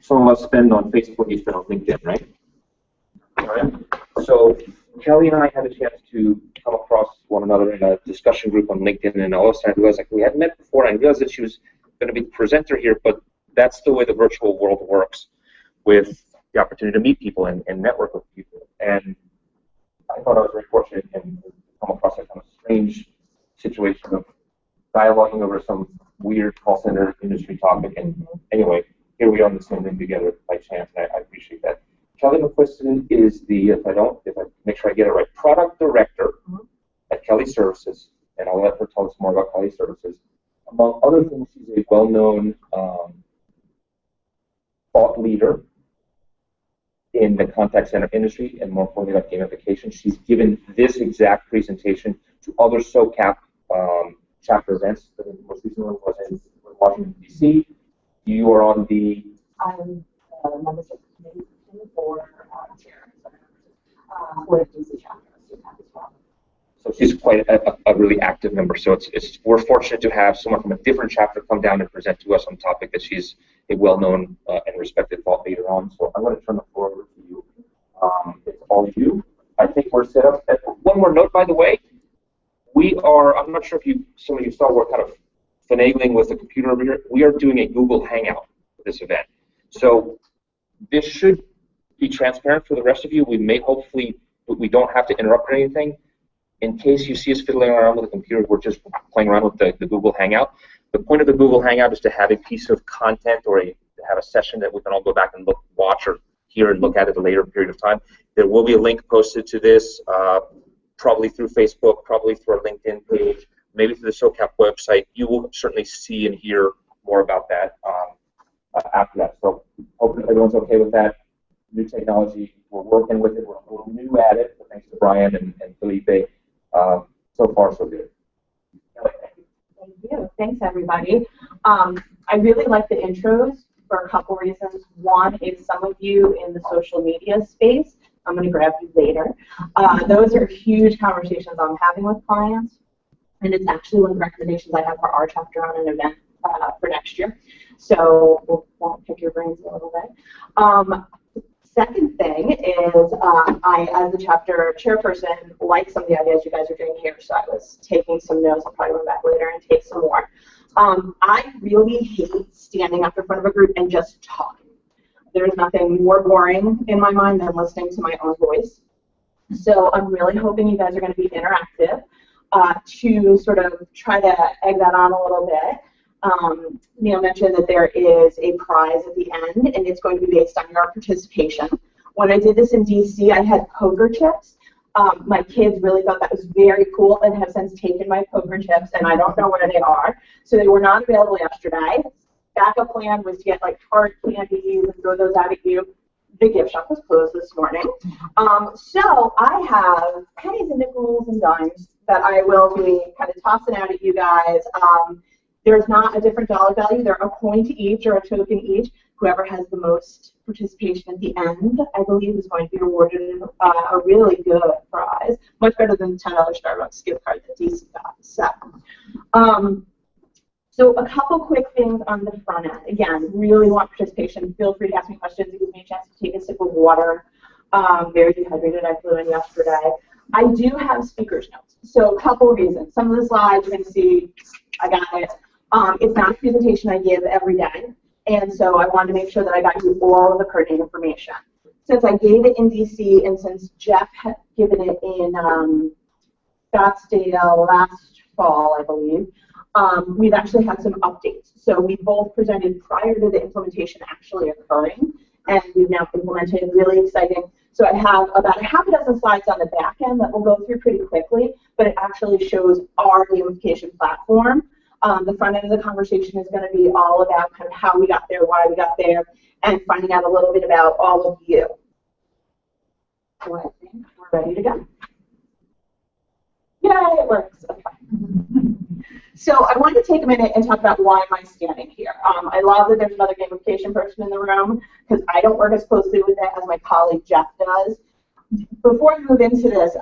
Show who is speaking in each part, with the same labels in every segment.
Speaker 1: some of us spend on Facebook, you spend on LinkedIn, right? All right. So Kelly and I had a chance to come across one another in a discussion group on LinkedIn, and all of a sudden I realized we hadn't met before, and I realized that she was going to be the presenter here, but that's the way the virtual world works, with the opportunity to meet people and network with people. And I thought I was very fortunate and come across that kind of strange situation of dialoguing over some weird call center industry topic. And anyway, here we are in the same room together by chance, and I appreciate that. Kelly McQuiston is the, if I make sure I get it right, product director at Kelly Services, and I'll let her tell us more about Kelly Services. Among other things, she's a well-known thought leader in the contact center industry, and more importantly, about gamification. She's given this exact presentation to other SOCAP chapter events. The most recent one was in Washington, D.C. You are on the...
Speaker 2: I'm a membership committee for chair for the DC chapter of SOCAP as well.
Speaker 1: So she's quite a really active member. So we're fortunate to have someone from a different chapter come down and present to us on a topic that she's a well-known and respected thought leader on. So I'm going to turn the floor over to you. It's all you. I think we're set up. One more note, by the way. We are, I'm not sure if some of you saw, we're kind of finagling with the computer over here. We are doing a Google Hangout for this event. So this should be transparent for the rest of you. We may hopefully, we don't have to interrupt or anything. In case you see us fiddling around with the computer, we're just playing around with the Google Hangout. The point of the Google Hangout is to have a piece of content or to have a session that we can all go back and watch or hear and look at a later period of time. There will be a link posted to this, probably through Facebook, probably through our LinkedIn page, maybe through the SOCAP website. You will certainly see and hear more about that after that. So hopefully everyone's okay with that. New technology, we're working with it. We're a little new at it, but thanks to Brian and Felipe. So far, so good.
Speaker 2: Thank you. Thanks, everybody. I really like the intros for a couple reasons. One is some of you in the social media space, I'm going to grab you later. Those are huge conversations I'm having with clients, and it's actually one of the recommendations I have for our chapter on an event for next year. So we'll pick your brains a little bit. Second thing is I, as the chapter chairperson, like some of the ideas you guys are doing here, so I was taking some notes. I'll probably run back later and take some more. I really hate standing up in front of a group and just talking. There's nothing more boring in my mind than listening to my own voice. So I'm really hoping you guys are going to be interactive to sort of try to egg that on a little bit. Neil mentioned that there is a prize at the end, and it's going to be based on your participation. When I did this in DC, I had poker chips. My kids really thought that was very cool and have since taken my poker chips, and I don't know where they are. So they were not available yesterday. Backup plan was to get like tart candies and throw those out at you. The gift shop was closed this morning. So I have pennies and nickels and dimes that I will be kind of tossing out at you guys. There's not a different dollar value. They're a coin to each or a token each. Whoever has the most participation at the end, I believe, is going to be awarded a really good prize, much better than the $10 Starbucks gift card that DC got. So a couple quick things on the front end. Again, really want participation. Feel free to ask me questions. It gives me a chance to take a sip of water. Very dehydrated. I flew in yesterday. I do have speaker's notes. So a couple reasons. Some of the slides you're going to see, I got it. It's not a presentation I give every day, and so I wanted to make sure that I got you all of the pertinent information. Since I gave it in DC, and since Jeff had given it in Scottsdale last fall, I believe, we've actually had some updates. So we both presented prior to the implementation actually occurring, and we've now implemented. Really exciting. So I have about a half a dozen slides on the back end that we'll go through pretty quickly, but it actually shows our gamification platform. The front end of the conversation is going to be all about kind of how we got there, why we got there, and finding out a little bit about all of you. So I think we're ready to go. Yay, it works. Okay. So I wanted to take a minute and talk about why am I standing here. I love that there's another gamification person in the room because I don't work as closely with it as my colleague Jeff does. Before I move into this,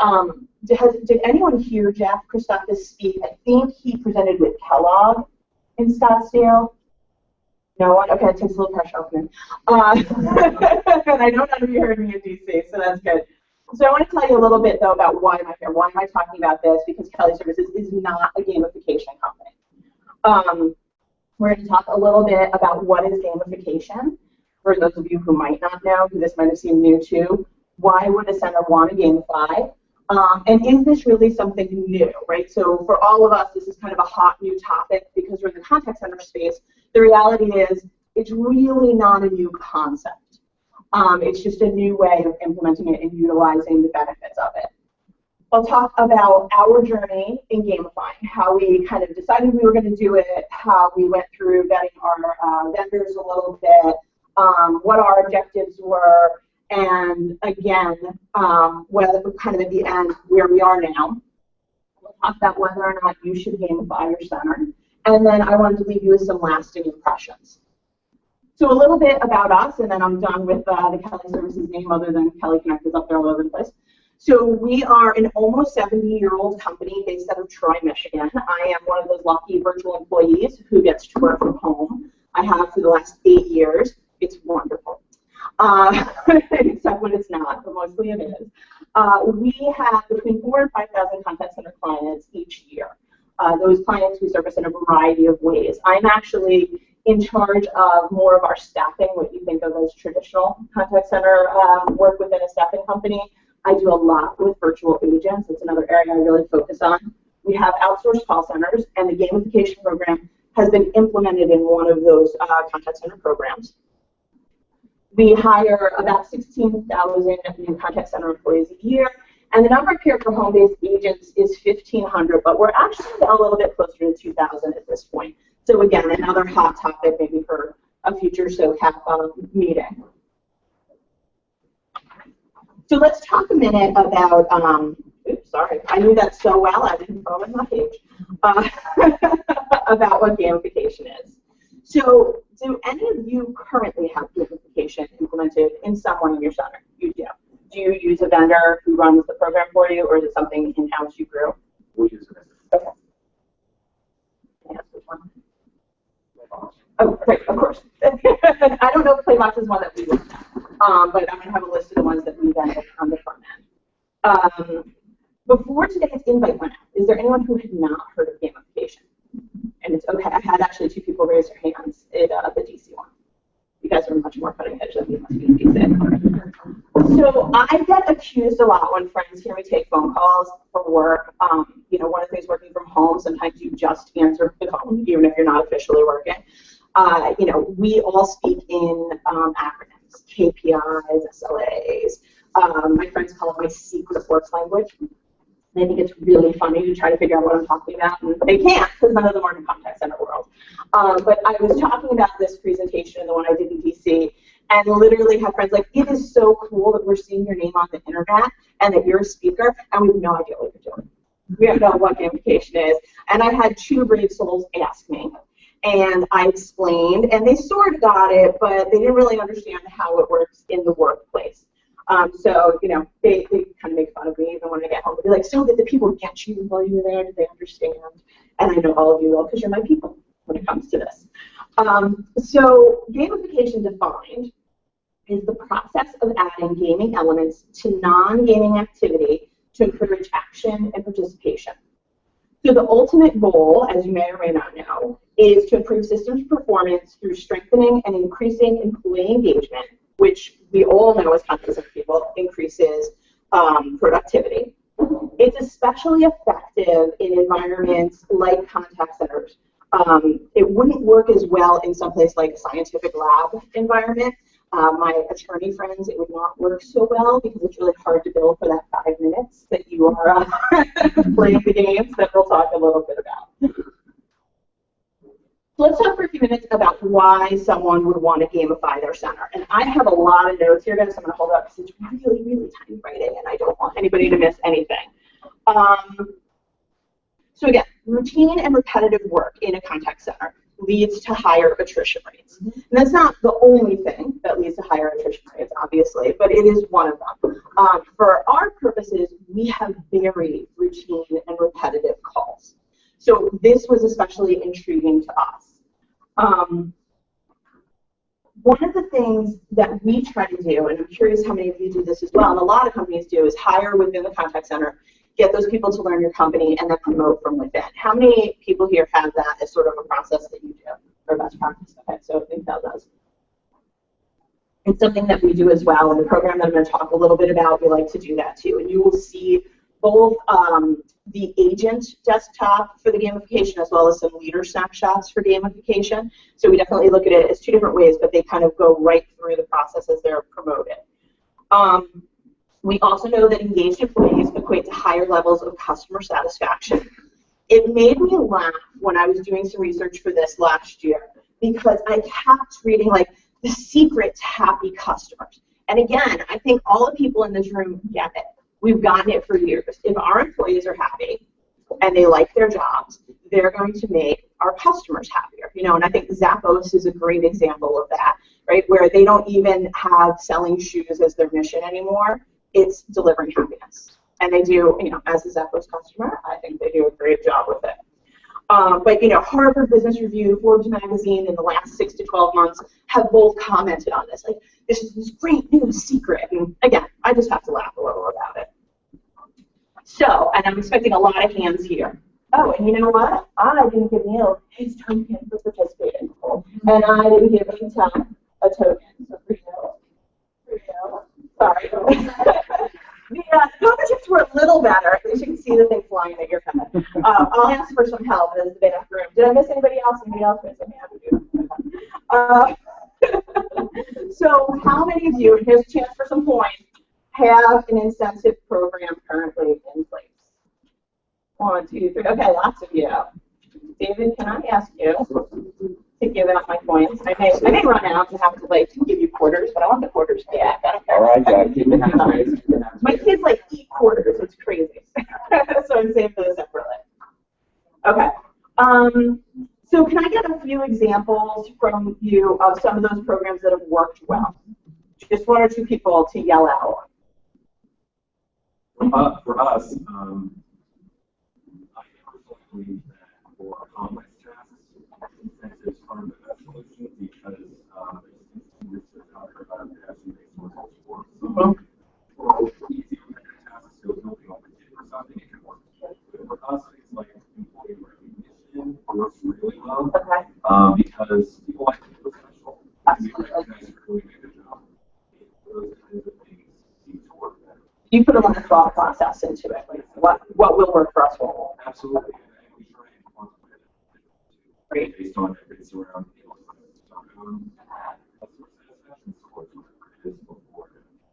Speaker 2: did anyone hear Jeff Christophus speak? I think he presented with Kellogg in Scottsdale. No one? Okay, it takes a little pressure off me. And I know none of you heard me in DC, so that's good. So I want to tell you a little bit, though, about why am I here? Why am I talking about this? Because Kelly Services is not a gamification company. We're going to talk a little bit about what is gamification. For those of you who might not know, who this might have seemed new to, why would a center want to gamify? And is this really something new, right? So for all of us, this is kind of a hot new topic because we're in the contact center space. The reality is it's really not a new concept. It's just a new way of implementing it and utilizing the benefits of it. I'll talk about our journey in gamifying, how we kind of decided we were going to do it, how we went through vetting our vendors a little bit, what our objectives were, and again, whether kind of at the end where we are now. We'll talk about whether or not you should gamify your center, and then I wanted to leave you with some lasting impressions. So a little bit about us, and then I'm done with the Kelly Services name, other than Kelly Connect is up there all over the place. So we are an almost 70-year-old company based out of Troy, Michigan. I am one of those lucky virtual employees who gets to work from home. I have for the last 8 years. It's wonderful. Except when it's not, but mostly it is. We have between 4,000 and 5,000 contact center clients each year. Those clients we service in a variety of ways. I'm actually in charge of more of our staffing, what you think of as traditional contact center work within a staffing company. I do a lot with virtual agents. It's another area I really focus on. We have outsourced call centers, and the gamification program has been implemented in one of those contact center programs. We hire about 16,000 new contact center employees a year, and the number here for home-based agents is 1,500, but we're actually a little bit closer to 2,000 at this point. So again, another hot topic maybe for a future SOCAP meeting. So let's talk a minute about, oops, sorry, I knew that so well, I didn't follow my page, about what gamification is. So do any of you currently have gamification implemented in someone in your center? You do. Do you use a vendor who runs the program for you, or is it something in-house you grew?
Speaker 1: We use it.
Speaker 2: Okay. Can I ask which one? Oh, right, of course. I don't know if Playbox is one that we looked at, but I'm going to have a list of the ones that we vetted on the front end. Before today's invite went out, is there anyone who had not heard of gamification? And it's okay. I had actually 2 people raise their hands at the DC one. You guys are much more cutting edge than me, must be in DC. So I get accused a lot when friends hear me take phone calls for work. You know, one of the things working from home, sometimes you just answer the phone, even if you're not officially working. You know, we all speak in acronyms, KPIs, SLAs. My friends call it my secret work language. And I think it's really funny to try to figure out what I'm talking about, and they can't because none of them are in the contact center world. But I was talking about this presentation, the one I did in DC, and literally have friends like, it is so cool that we're seeing your name on the internet and that you're a speaker, and we have no idea what you're doing. We don't know what gamification is. And I had 2 brave souls ask me. And I explained, and they sort of got it, but they didn't really understand how it works in the workplace. So, you know, they kind of make fun of me even when I get home. They're like, so did the people get you while you were there? Did they understand? And I know all of you will because you're my people when it comes to this. So gamification defined is the process of adding gaming elements to non-gaming activity to encourage action and participation. So the ultimate goal, as you may or may not know, is to improve systems performance through strengthening and increasing employee engagement, which we all know as contact center people increases productivity. It's especially effective in environments like contact centers. It wouldn't work as well in someplace like a scientific lab environment. My attorney friends, it would not work so well because it's really hard to bill for that 5 minutes that you are playing the games that we'll talk a little bit about. Let's talk for a few minutes about why someone would want to gamify their center. And I have a lot of notes here, guys, so I'm going to hold it up because it's really, really tiny writing, and I don't want anybody to miss anything. So again, routine and repetitive work in a contact center leads to higher attrition rates. And that's not the only thing that leads to higher attrition rates, obviously, but it is one of them. For our purposes, we have very routine and repetitive calls. So this was especially intriguing to us. one of the things that we try to do, and I'm curious how many of you do this as well, and a lot of companies do, is hire within the contact center, get those people to learn your company, and then promote from within. How many people here have that as sort of a process that you do, or best practice? Okay, so I think that does. It's something that we do as well. In the program that I'm going to talk a little bit about, we like to do that too. And you will see both the agent desktop for the gamification as well as some leader snapshots for gamification. So we definitely look at it as two different ways, but they kind of go right through the process as they're promoted. We also know that engaged employees equate to higher levels of customer satisfaction. It made me laugh when I was doing some research for this last year because I kept reading like the secret to happy customers. And again, I think all the people in this room get it. We've gotten it for years. If our employees are happy and they like their jobs, they're going to make our customers happier. You know, and I think Zappos is a great example of that, right? Where they don't even have selling shoes as their mission anymore. It's delivering happiness. And they do, you know, as a Zappos customer, I think they do a great job with it. But, you know, Harvard Business Review, Forbes magazine in the last 6 to 12 months have both commented on this. Like, this is this great new secret. And again, I just have to laugh a little about it. So, and I'm expecting a lot of hands here. Oh, and you know what? I didn't give Neil his token for participating. And I didn't give him a token. So for you. Sorry. The poker chips were a little better. At least you can see the thing flying at your head. I'll ask for some help as the back room. Did I miss anybody else? Anybody else miss anything? So how many of you, and here's a chance for some points, have an incentive program currently in place? 1, 2, 3. Okay, lots of you. David, can I ask you to give out my points? I may run out and have to like give you quarters, but I want the quarters back. I don't care.
Speaker 1: All right, Jack.
Speaker 2: My kids like eat quarters. It's crazy. So I'm saving those separately. Okay. So can I get a few examples from you of some of those programs that have worked well? Just 1 or 2 people to yell out.
Speaker 3: For us, I personally believe that for complex tasks, incentives are the best solution because there's research out there about passion-based results for some easy tasks, so building on particular something, it can work. But for us, it's like employee recognition works really well because people like to feel special and be recognized for doing a good job. Those kinds of things seem to work better.
Speaker 2: You put a lot of thought process into it. Like what will work for us won't.
Speaker 3: Absolutely. And we try and quantify it
Speaker 2: Great.
Speaker 3: based on evidence around customer satisfaction scores, whatever it is before.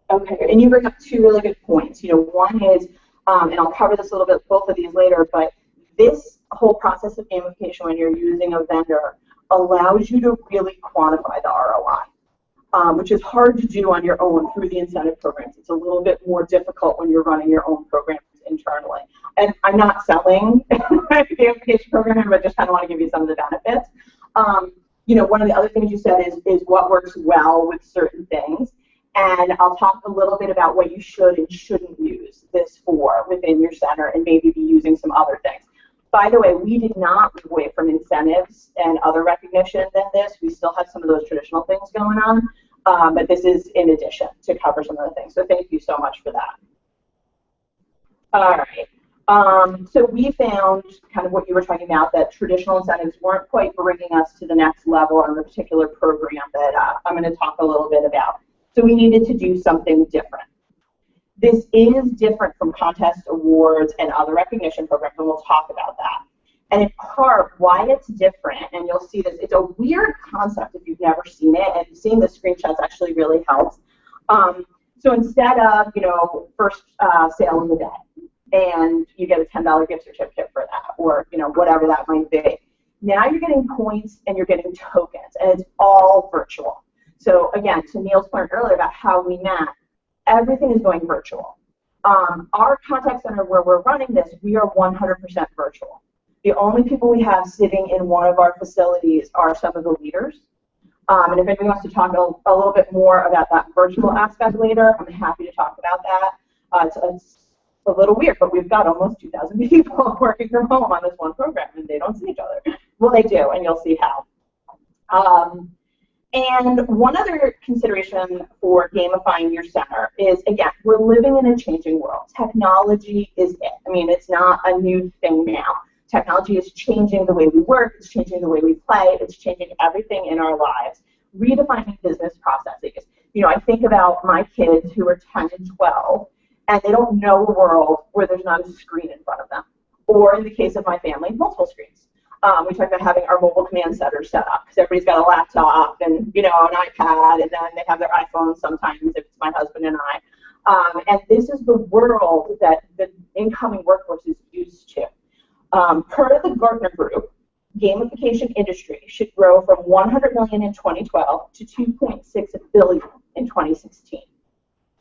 Speaker 2: Okay, and you bring up 2 really good points. You know, one is, and I'll cover this a little bit, both of these later, but this whole process of gamification when you're using a vendor allows you to really quantify the ROI. Which is hard to do on your own through the incentive programs. It's a little bit more difficult when you're running your own programs internally. And I'm not selling the gamification program, but just kind of want to give you some of the benefits. You know, one of the other things you said is what works well with certain things. And I'll talk a little bit about what you should and shouldn't use this for within your center and maybe be using some other things. By the way, we did not move away from incentives and other recognition than this. We still have some of those traditional things going on, but this is in addition to cover some of the things. So thank you so much for that. All right. So we found kind of what you were talking about, that traditional incentives weren't quite bringing us to the next level on the particular program that I'm going to talk a little bit about. So we needed to do something different. This is different from contests, awards, and other recognition programs, and we'll talk about that. And in part, why it's different, and you'll see this, it's a weird concept if you've never seen it, and seeing the screenshots actually really helps. So instead of, you know, first sale in the day, and you get a $10 gift certificate for that, or, you know, whatever that might be, now you're getting points and you're getting tokens, and it's all virtual. So again, to Neil's point earlier about how we met, everything is going virtual. Our contact center where we're running this, we are 100% virtual. The only people we have sitting in one of our facilities are some of the leaders. And if anybody wants to talk a little bit more about that virtual aspect later, I'm happy to talk about that. It's a little weird, but we've got almost 2,000 people working from home on this one program, and they don't see each other. Well, they do, and you'll see how. And one other consideration for gamifying your center is, again, we're living in a changing world. Technology is it. I mean, it's not a new thing now. Technology is changing the way we work, it's changing the way we play, it's changing everything in our lives, redefining business processes. You know, I think about my kids who are 10 and 12, and they don't know a world where there's not a screen in front of them. Or in the case of my family, multiple screens. We talked about having our mobile command center set up because everybody's got a laptop and, you know, an iPad, and then they have their iPhone sometimes if it's my husband and I. And this is the world that the incoming workforce is used to. Per the Gartner Group, gamification industry should grow from 100 million in 2012 to 2.6 billion in 2016.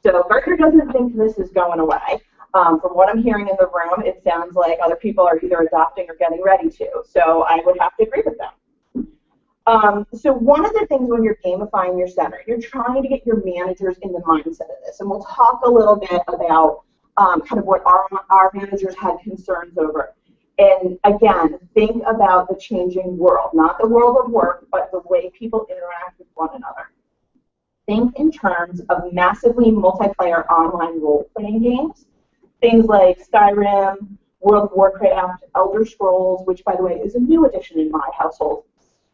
Speaker 2: So Gartner doesn't think this is going away. From what I'm hearing in the room, it sounds like other people are either adopting or getting ready to. So I would have to agree with them. So one of the things when you're gamifying your center, you're trying to get your managers in the mindset of this. And we'll talk a little bit about kind of what our managers had concerns over. And again, think about the changing world, not the world of work, but the way people interact with one another. Think in terms of massively multiplayer online role-playing games. Things like Skyrim, World of Warcraft, Elder Scrolls, which, by the way, is a new addition in my household.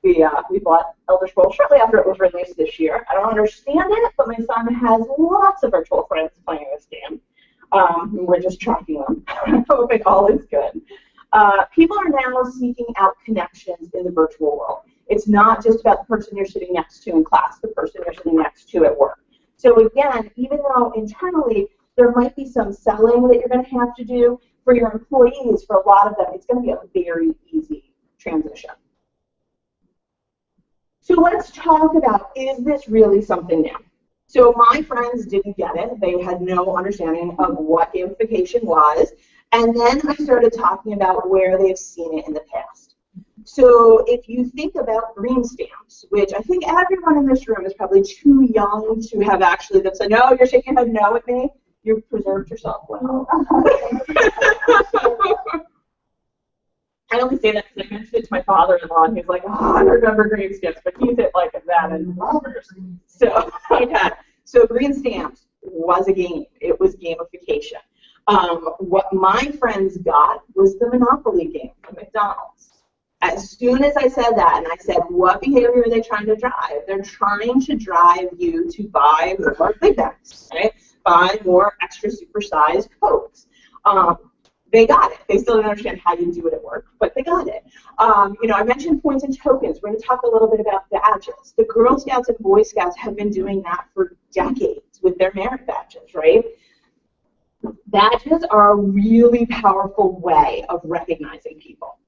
Speaker 2: We bought Elder Scrolls shortly after it was released this year. I don't understand it, but my son has lots of virtual friends playing this game. We're just tracking them, hoping all is good. People are now seeking out connections in the virtual world. It's not just about the person you're sitting next to in class, the person you're sitting next to at work. So again, even though internally there might be some selling that you're going to have to do for your employees, for a lot of them, it's going to be a very easy transition. So let's talk about, is this really something new? So my friends didn't get it. They had no understanding of what gamification was. And then I started talking about where they've seen it in the past. So if you think about green stamps, which I think everyone in this room is probably too young to have actually said, no, you're shaking your head no at me. You preserved yourself well. I only say that because I mentioned it to my father-in-law, and he's like, oh, I remember green stamps, but he's it like that and numbers. So, okay. So green stamps was a game. It was gamification. What my friends got was the Monopoly game from McDonald's. As soon as I said that, and I said, what behavior are they trying to drive? They're trying to drive you to buy more Big Macs, right? Buy more extra supersized Cokes. They got it. They still don't understand how you do it at work, but they got it. You know, I mentioned points and tokens. We're going to talk a little bit about badges. The Girl Scouts and Boy Scouts have been doing that for decades with their merit badges, right? Badges are a really powerful way of recognizing people.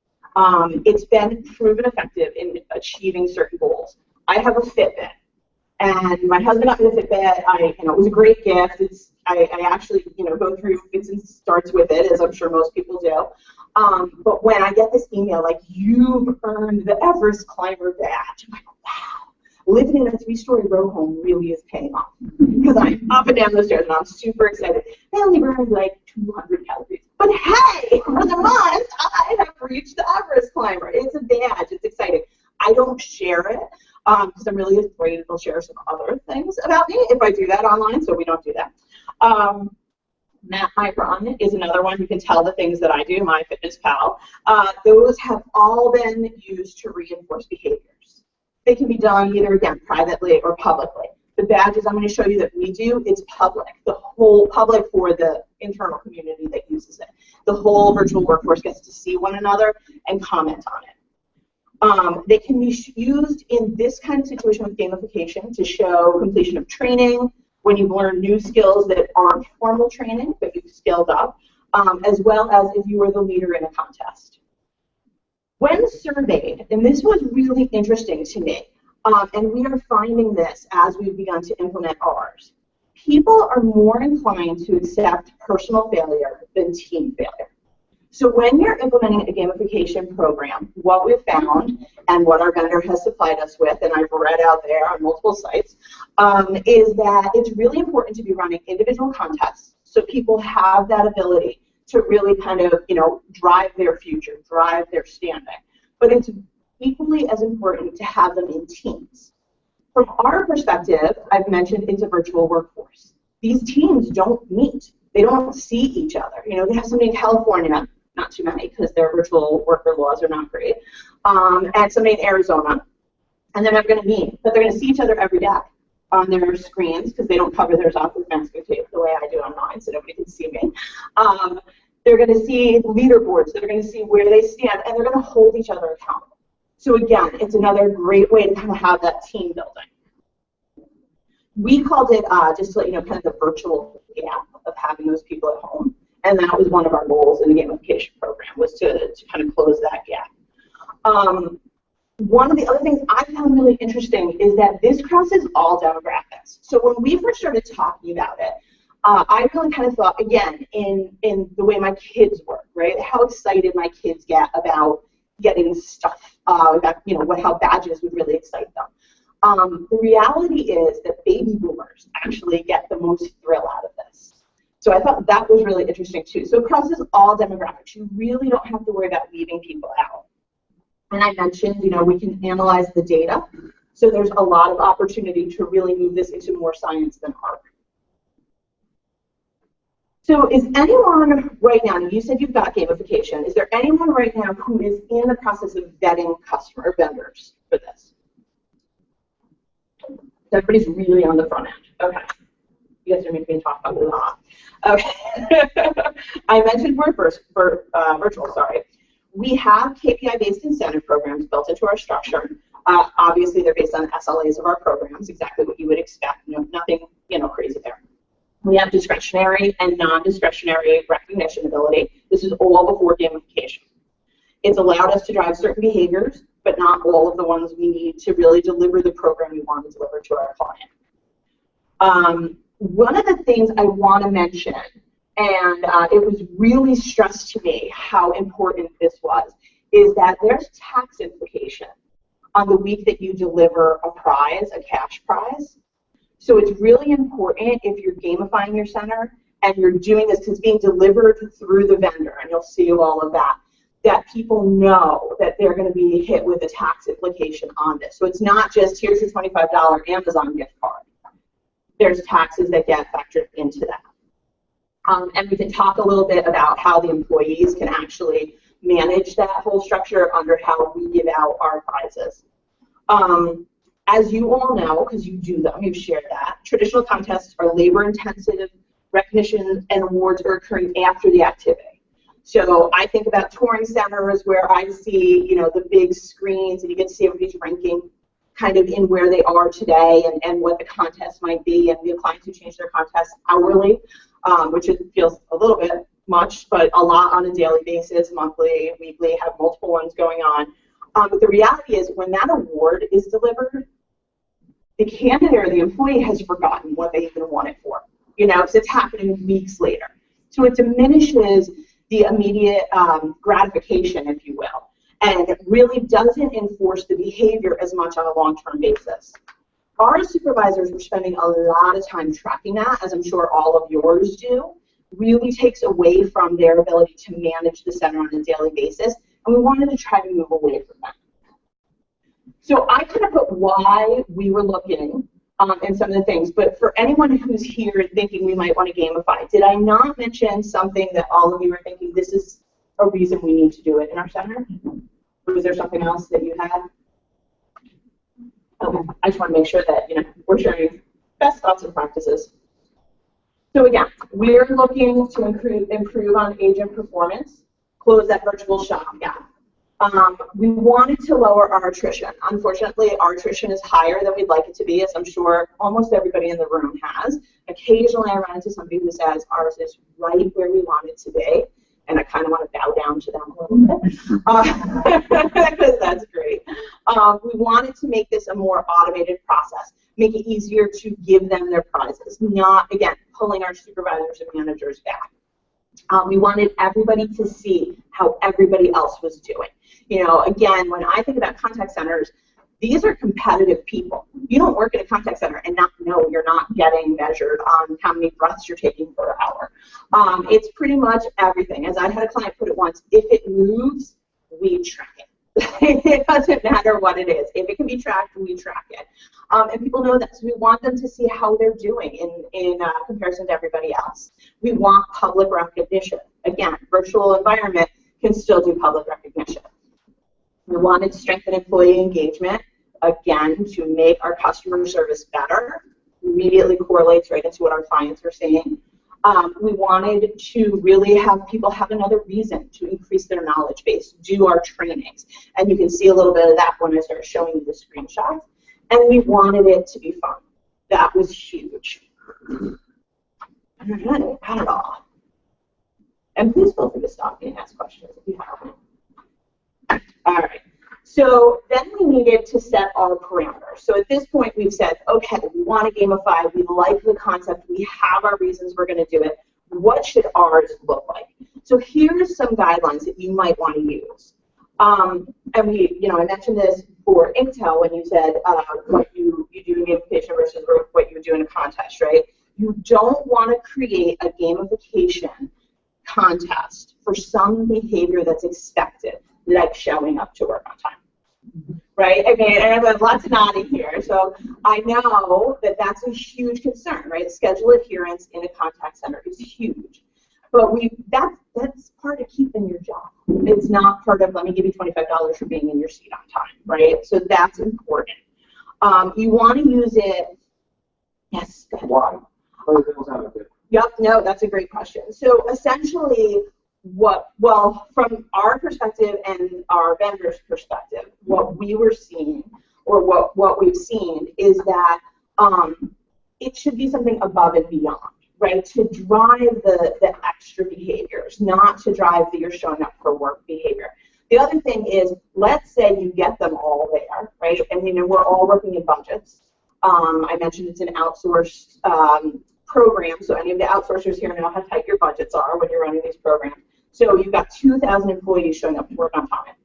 Speaker 2: It's been proven effective in achieving certain goals. I have a Fitbit, and my husband got me the Fitbit. It was a great gift. I actually, go through fits and starts with it, as I'm sure most people do. But when I get this email, like, you've earned the Everest Climber badge, I'm like, wow, living in a 3-story row home really is paying off. Because I'm up and down the stairs, and I'm super excited. I only burned like 200 calories. But hey, for the month, I have reached the Everest Climber. It's a badge. It's exciting. I don't share it because I'm really afraid it'll share some other things about me if I do that online, so we don't do that. Matt Might Run is another one. You can tell the things that I do, MyFitnessPal. Those have all been used to reinforce behaviors. They can be done either, again, privately or publicly. The badges I'm going to show you that we do, it's public. The whole public for the internal community that uses it. The whole virtual workforce gets to see one another and comment on it. They can be used in this kind of situation with gamification to show completion of training, when you've learned new skills that aren't formal training, but you've skilled up, as well as if you were the leader in a contest. When surveyed, and this was really interesting to me, and we are finding this as we've begun to implement ours, people are more inclined to accept personal failure than team failure. So when you're implementing a gamification program, what we've found and what our vendor has supplied us with, and I've read out there on multiple sites, is that it's really important to be running individual contests so people have that ability to really kind of, drive their future, drive their standing. But it's equally as important to have them in teams. From our perspective, I've mentioned it's a virtual workforce. These teams don't meet. They don't see each other. You know, they have somebody in California, not too many because their virtual worker laws are not great, and somebody in Arizona, and they're never going to meet, but they're going to see each other every day on their screens because they don't cover theirs up with masking tape the way I do on mine, so nobody can see me. They're going to see leaderboards. They're going to see where they stand, and they're going to hold each other accountable. So again, it's another great way to kind of have that team building. We called it, just to let you know, kind of the virtual gap of having those people at home. And that was one of our goals in the gamification program, was to kind of close that gap. One of the other things I found really interesting is that this crosses all demographics. So when we first started talking about it, I really kind of thought, again, in the way my kids work, right? How excited my kids get about getting stuff, about, you know, how badges would really excite them. The reality is that baby boomers actually get the most thrill out of this. So I thought that was really interesting too. So it crosses all demographics. You really don't have to worry about leaving people out. And I mentioned, you know, we can analyze the data. So there's a lot of opportunity to really move this into more science than art. So is anyone right now, you said you've got gamification, is there anyone right now who is in the process of vetting customer vendors for this? Everybody's really on the front end. Okay. You guys are making me talk about it a lot. Okay. I mentioned we're virtual, sorry. We have KPI-based incentive programs built into our structure. Obviously, they're based on SLAs of our programs, exactly what you would expect. Nothing, you know, crazy there. We have discretionary and non-discretionary recognition ability. This is all before gamification. It's allowed us to drive certain behaviors, but not all of the ones we need to really deliver the program we want to deliver to our client. One of the things I want to mention, and it was really stressed to me how important this was, is that there's tax implication on the week that you deliver a prize, a cash prize. So it's really important if you're gamifying your center and you're doing this because it's being delivered through the vendor, and you'll see all of that, that people know that they're going to be hit with a tax implication on this. So it's not just, here's your $25 Amazon gift card. There's taxes that get factored into that. And we can talk a little bit about how the employees can actually manage that whole structure under how we give out our prizes. As you all know, because you do them, you've shared that, traditional contests are labor-intensive. Recognition and awards are occurring after the activity. So I think about touring centers where I see, you know, the big screens and you get to see everybody's ranking kind of in where they are today and what the contest might be, and we have clients who change their contests hourly, which it feels a little bit much, but a lot on a daily basis, monthly, weekly, have multiple ones going on. But the reality is when that award is delivered, the candidate or the employee has forgotten what they even won it for, you know, because it's happening weeks later. So it diminishes the immediate gratification, if you will, and it really doesn't enforce the behavior as much on a long-term basis. Our supervisors were spending a lot of time tracking that, as I'm sure all of yours do, really takes away from their ability to manage the center on a daily basis, and we wanted to try to move away from that. So I kind of put why we were looking and some of the things, but for anyone who's here thinking we might want to gamify, did I not mention something that all of you are thinking this is a reason we need to do it in our center? Or was there something else that you had? Okay, I just want to make sure that, you know, we're sharing best thoughts and practices. So again, we're looking to improve on agent performance, close that virtual shop gap. We wanted to lower our attrition. Unfortunately, our attrition is higher than we'd like it to be, as I'm sure almost everybody in the room has. Occasionally, I run into somebody who says ours is right where we want it to be, and I kind of want to bow down to them a little bit, because that's great. We wanted to make this a more automated process, make it easier to give them their prizes, not, again, pulling our supervisors and managers back. We wanted everybody to see how everybody else was doing. You know, again, when I think about contact centers, these are competitive people. You don't work in a contact center and not know you're not getting measured on how many breaths you're taking per hour. It's pretty much everything. As I had a client put it once, if it moves, we track it. It doesn't matter what it is. If it can be tracked, we track it. And people know that, so we want them to see how they're doing in comparison to everybody else. We want public recognition. Again, virtual environment can still do public recognition. We wanted to strengthen employee engagement, again, to make our customer service better. Immediately correlates right into what our clients are saying. We wanted to really have people have another reason to increase their knowledge base, do our trainings. And you can see a little bit of that when I start showing you the screenshots. And we wanted it to be fun. That was huge. I don't know about it all. And please feel free to stop me and ask questions if you have them. All right. So then we needed to set our parameters. So at this point, we've said, okay, we want to gamify. We like the concept. We have our reasons we're going to do it. What should ours look like? So here's some guidelines that you might want to use. And I mentioned this for Intel when you said what you do in gamification versus what you do in a contest, right? You don't want to create a gamification contest for some behavior that's expected, like showing up to work on time, right? I mean, and I have lots of nodding here, so I know that that's a huge concern, right? Schedule adherence in a contact center is huge, but that's part of keeping your job. It's not part of, let me give you $25 for being in your seat on time, right? So that's important. You want to use it, yes, go ahead.
Speaker 1: Why?
Speaker 2: Yep, no, that's a great question. So essentially, from our perspective and our vendor's perspective, what we were seeing, or what we've seen, is that it should be something above and beyond, right? To drive the extra behaviors, not to drive the you're showing up for work behavior. The other thing is, let's say you get them all there, right? And we're all working in budgets. I mentioned it's an outsourced program, so any of the outsourcers here know how tight your budgets are when you're running these programs. So you've got 2,000 employees showing up to work on time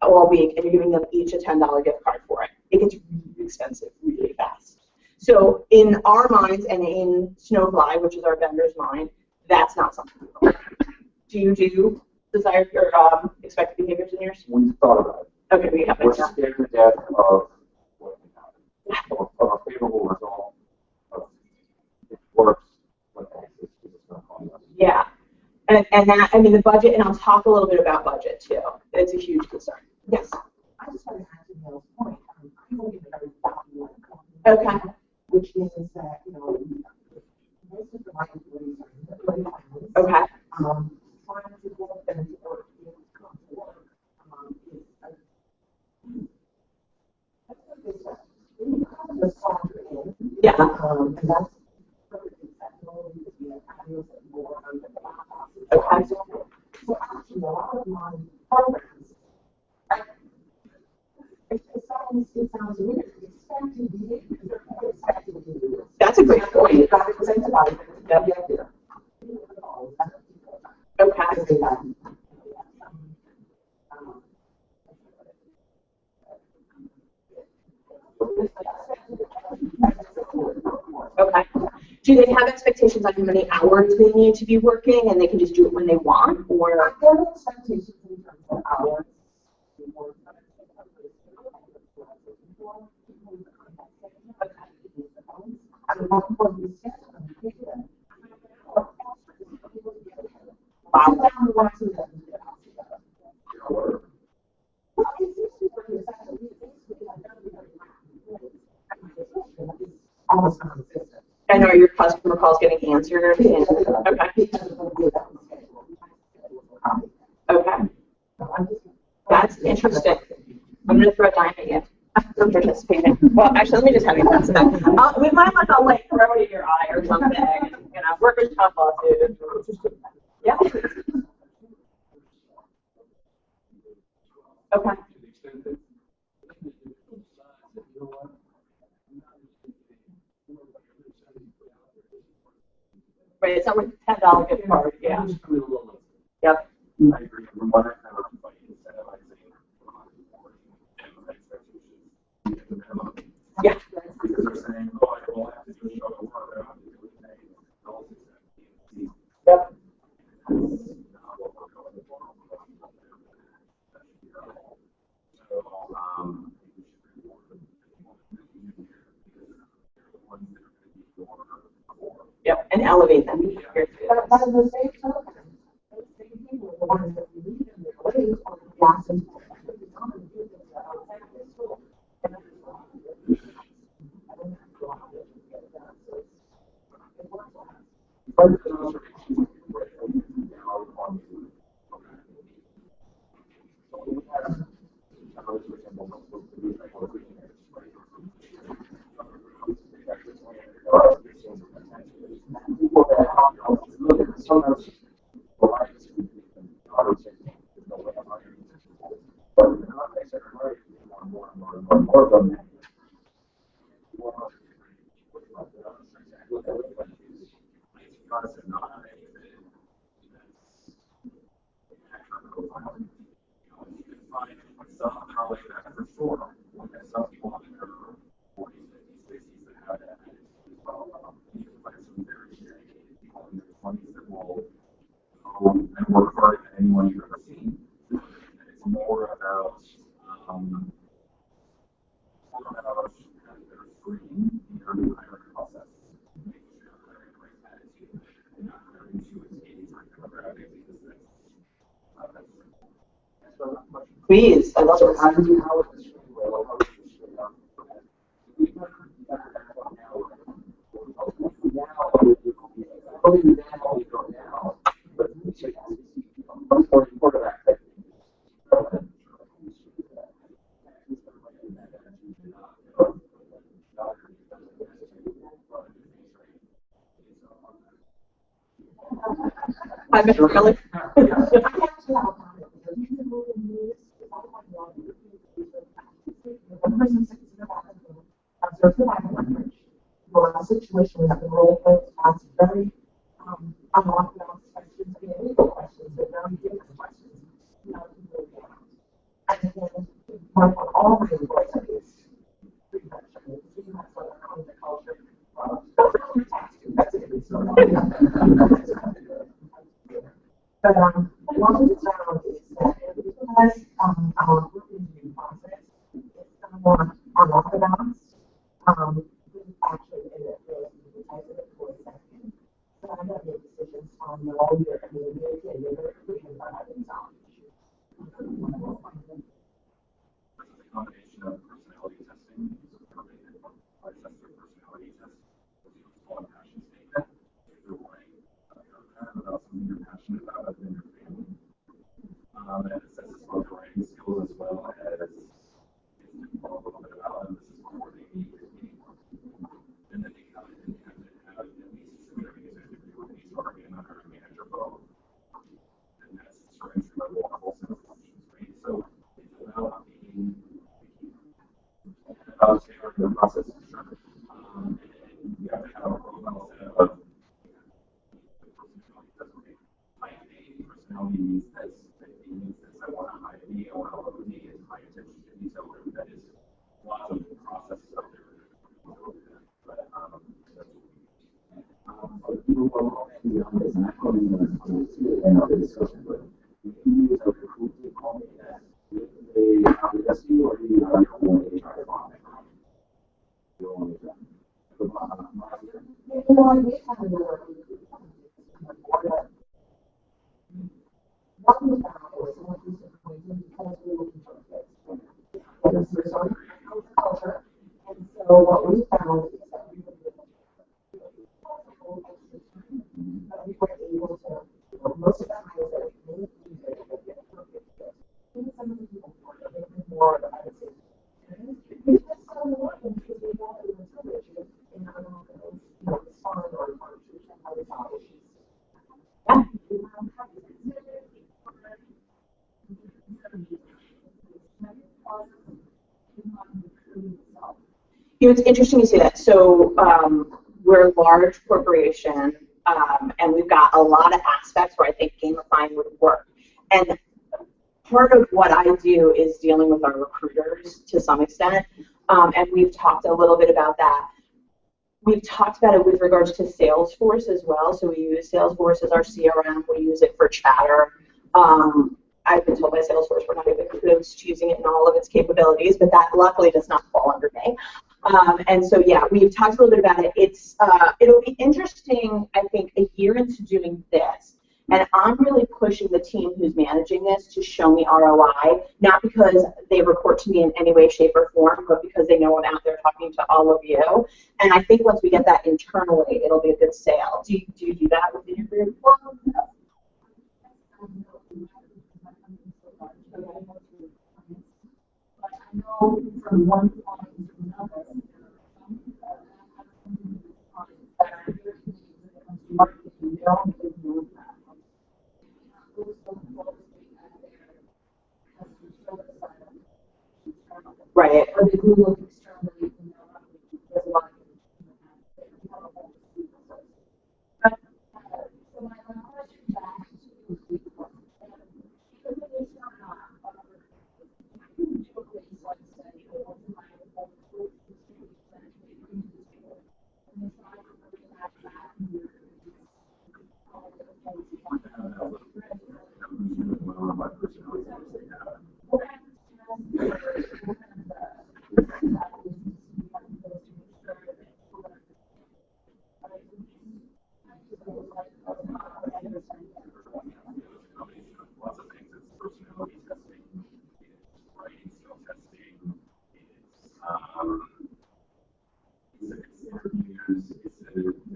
Speaker 2: all week, and you're giving them each a $10 gift card for it. It gets really expensive really fast. So in our minds, and in Snowfly, which is our vendor's mind, that's not something we want. Do you do desired or expected behaviors in yours?
Speaker 1: We've thought about it.
Speaker 2: Okay, we have it.
Speaker 1: We're scared to death of what can happen, of a favorable result. It works when it's not on us.
Speaker 2: Yeah. And that, I mean, the budget, and I'll talk a little bit about budget too. It's a huge concern. Yes?
Speaker 4: I just want to add to Neil's point. I work in a very value-like
Speaker 2: Okay.
Speaker 4: company, which means that, most of my employees are in the families.
Speaker 2: Okay.
Speaker 4: Trying to get them to work, come to work, is that's what they say. You have to factor in.
Speaker 2: Yeah.
Speaker 4: And that's perfectly acceptable because we have values and more on the back.
Speaker 2: Okay.
Speaker 4: So actually, a lot of my programs, it sounds weird. Expected behaviors are expected behaviors.
Speaker 2: That's a great point.
Speaker 4: You got to think about it.
Speaker 2: Yep.
Speaker 4: Get there.
Speaker 2: Okay. Okay. Do they have expectations on how many hours they need to be working, and they can just do it when they want, or?
Speaker 4: There are expectations in terms of hours. Almost consistent.
Speaker 2: And are your customer calls getting answered? Okay. Okay. That's interesting. I'm going to throw a dime at you for participating. Well, actually, let me just have you pass it back. With my luck, I'll like throw it in your eye or something. Workers' comp lawsuit. Yeah. Okay. Right, it's not like $10 gift card. Yeah. Yep.
Speaker 3: I agree. From what I kind of like incentivizing expectations, the minimum.
Speaker 2: Yeah.
Speaker 3: Because they're saying, oh, I don't have to do a show at work, I don't have to do anything.
Speaker 2: Yep. and elevate that behavior through
Speaker 4: But
Speaker 2: this.
Speaker 4: at the same token, those same people, the ones that we lead in their ways, are the assets.
Speaker 3: And work harder than anyone you've ever seen. It's more about screening the early hiring process, making sure you're hiring the right attitude, and not hiring to engage our demographics because
Speaker 2: Please, I love it.
Speaker 1: How do you how is this well? How is this
Speaker 2: I'm really.
Speaker 4: A situation that the role plays asks very unorthodox questions, illegal questions, but very different questions. You know, and then one for all the employees. But one of the challenges is that because our group interview process is somewhat unorthodox, we actually end up really the type of employees that can. So I have made decisions on your own, your community, and your recruiting by having some.
Speaker 3: combination of personality testing, I test their personality test, on passion statement, if they're wanting about something you're passionate about other than your family. And it says it's both writing skills as well as it's a little bit about them. This is before they meet with anyone. And then they come in and have to have at least 2 interviews and interview with each target and under a manager both. And that's for entry level and also functions, right? So it's about being tailoring the process. And you have to have a profile set of personality needs this, I want to hide me, I want to look me, and high attention to detail. That is lots of processes out there. But people will actually on this, and I'm calling to end of the discussion, but if you use a recruiter call me that they have the SU or you have your own HR department. Your own HR.
Speaker 4: So what we found is that we were able to, most of the times that we made even some of the people more, I would say, because some of the things we want to do in our respond or how to solve issues.
Speaker 2: You know, it's interesting you say that. So we're a large corporation, and we've got a lot of aspects where I think gamifying would work. And part of what I do is dealing with our recruiters to some extent, and we've talked a little bit about that. We've talked about it with regards to Salesforce as well. So we use Salesforce as our CRM. We use it for chatter. I've been told by Salesforce we're not even close to using it in all of its capabilities, but that luckily does not fall under me. And so, yeah, we've talked a little bit about it. It'll be interesting, I think, a year into doing this. And I'm really pushing the team who's managing this to show me ROI, not because they report to me in any way, shape, or form, but because they know I'm out there talking to all of you. And I think once we get that internally, it'll be a good sale. Do you do that within your group?
Speaker 4: But I know from one client to another, that are here to marketing, they're all doing that.
Speaker 2: Right.
Speaker 4: Or they do look externally, there's a lot of so my question back to
Speaker 3: Lots of things. It's personality testing, it's writing skill testing, it's interviews,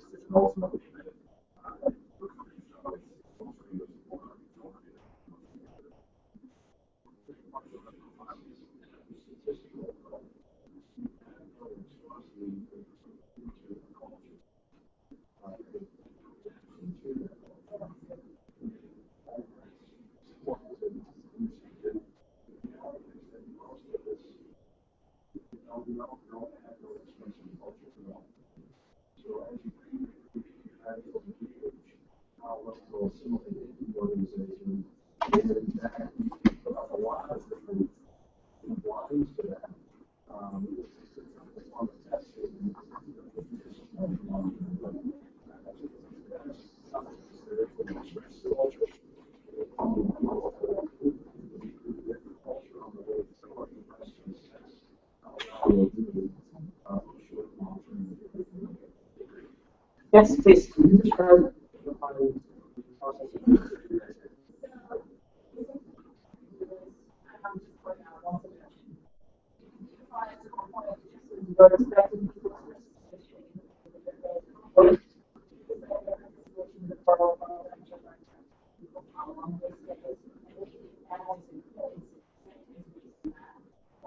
Speaker 3: it's ultimately
Speaker 2: Yes, please.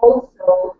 Speaker 4: also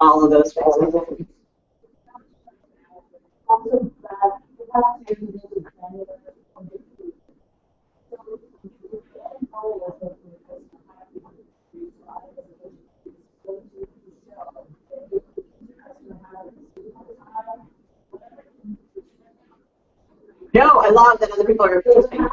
Speaker 2: All of those things. I love that other people are participating.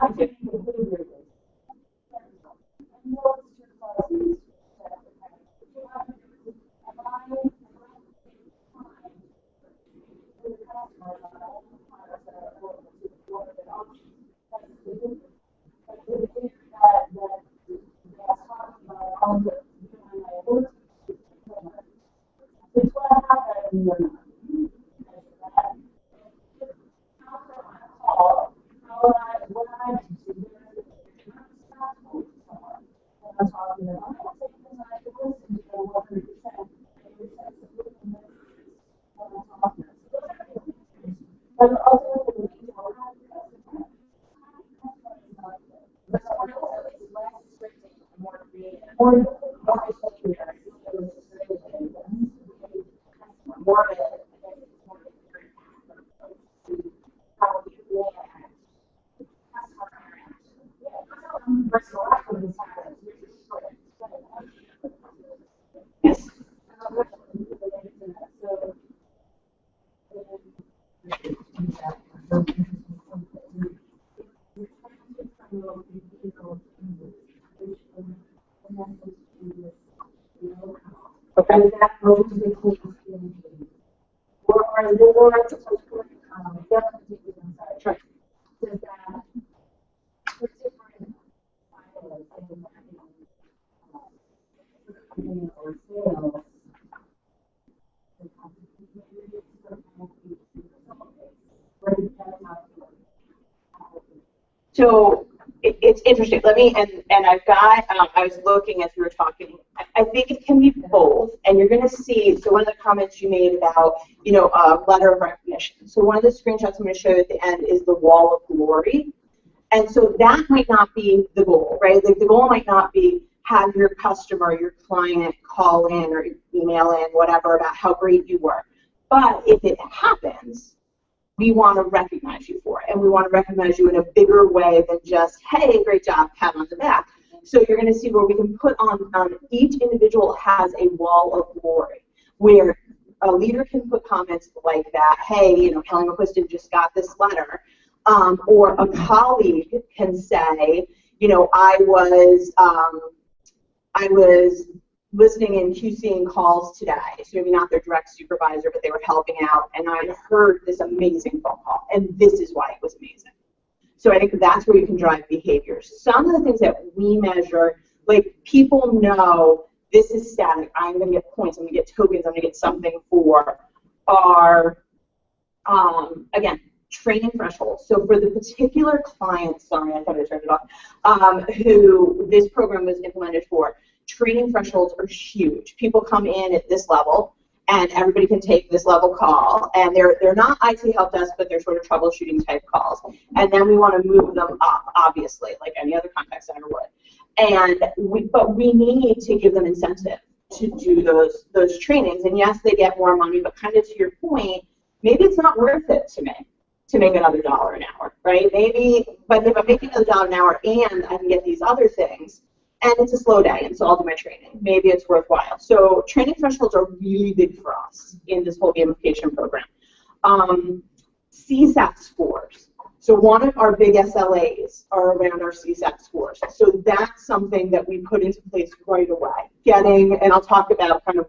Speaker 2: Yes. Okay. Sure. So it's interesting. Let me, and I've got, I was looking as we were talking, I think it can be both, and you're going to see, so one of the comments you made about, letter of recognition. So one of the screenshots I'm going to show you at the end is the wall of glory. And so that might not be the goal, right? Like the goal might not be have your customer, your client call in or email in, whatever, about how great you were. But if it happens, we want to recognize you for it. And we want to recognize you in a bigger way than just, hey, great job, pat on the back. So you're going to see where we can put on each individual has a wall of glory, where a leader can put comments like that, hey, Kelly McQuiston just got this letter. Or a colleague can say, I was listening and QCing calls today, so maybe not their direct supervisor, but they were helping out, and I heard this amazing phone call, and this is why it was amazing. So I think that's where you can drive behaviors. Some of the things that we measure, like people know this is static, I'm going to get points, I'm going to get tokens, I'm going to get something for, are, again, training thresholds. So for the particular client, sorry, I thought I turned it off, who this program was implemented for, training thresholds are huge. People come in at this level, and everybody can take this level call, and they're not IT help desk, but they're sort of troubleshooting type calls. And then we want to move them up, obviously, like any other contact center would. But we need to give them incentive to do those trainings. And yes, they get more money, but kind of to your point, maybe it's not worth it to me to make another $1 an hour, right? Maybe, but if I'm making another $1 an hour and I can get these other things, and it's a slow day, and so I'll do my training, maybe it's worthwhile. So training thresholds are really big for us in this whole gamification program. CSAT scores. So one of our big SLAs are around our CSAT scores. So that's something that we put into place right away. And I'll talk about kind of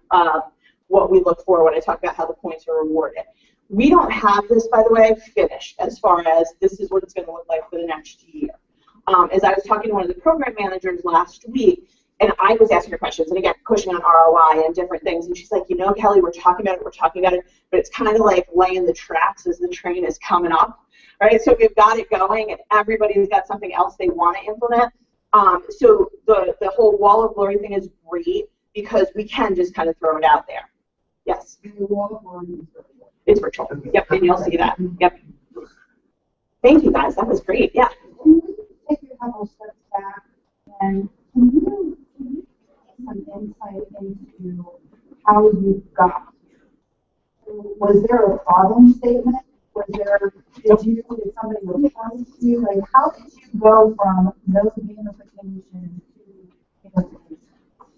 Speaker 2: what we look for when I talk about how the points are rewarded. We don't have this, by the way, finished as far as this is what it's going to look like for the next year. As I was talking to one of the program managers last week, and I was asking her questions, and again, pushing on ROI and different things, and she's like, Kelly, we're talking about it, but it's kind of like laying the tracks as the train is coming up, right? So we've got it going, and everybody's got something else they want to implement. So the whole wall of glory thing is great because we can just kind of throw it out there. Yes? It's virtual. Yep, and you'll see that. Yep. Thank you, guys. That was great. Yeah.
Speaker 4: Take a couple steps back, and can you give some insight into how you got here? Was there a problem statement? Did somebody respond to you? Like, how did you go from no gamification to gamification?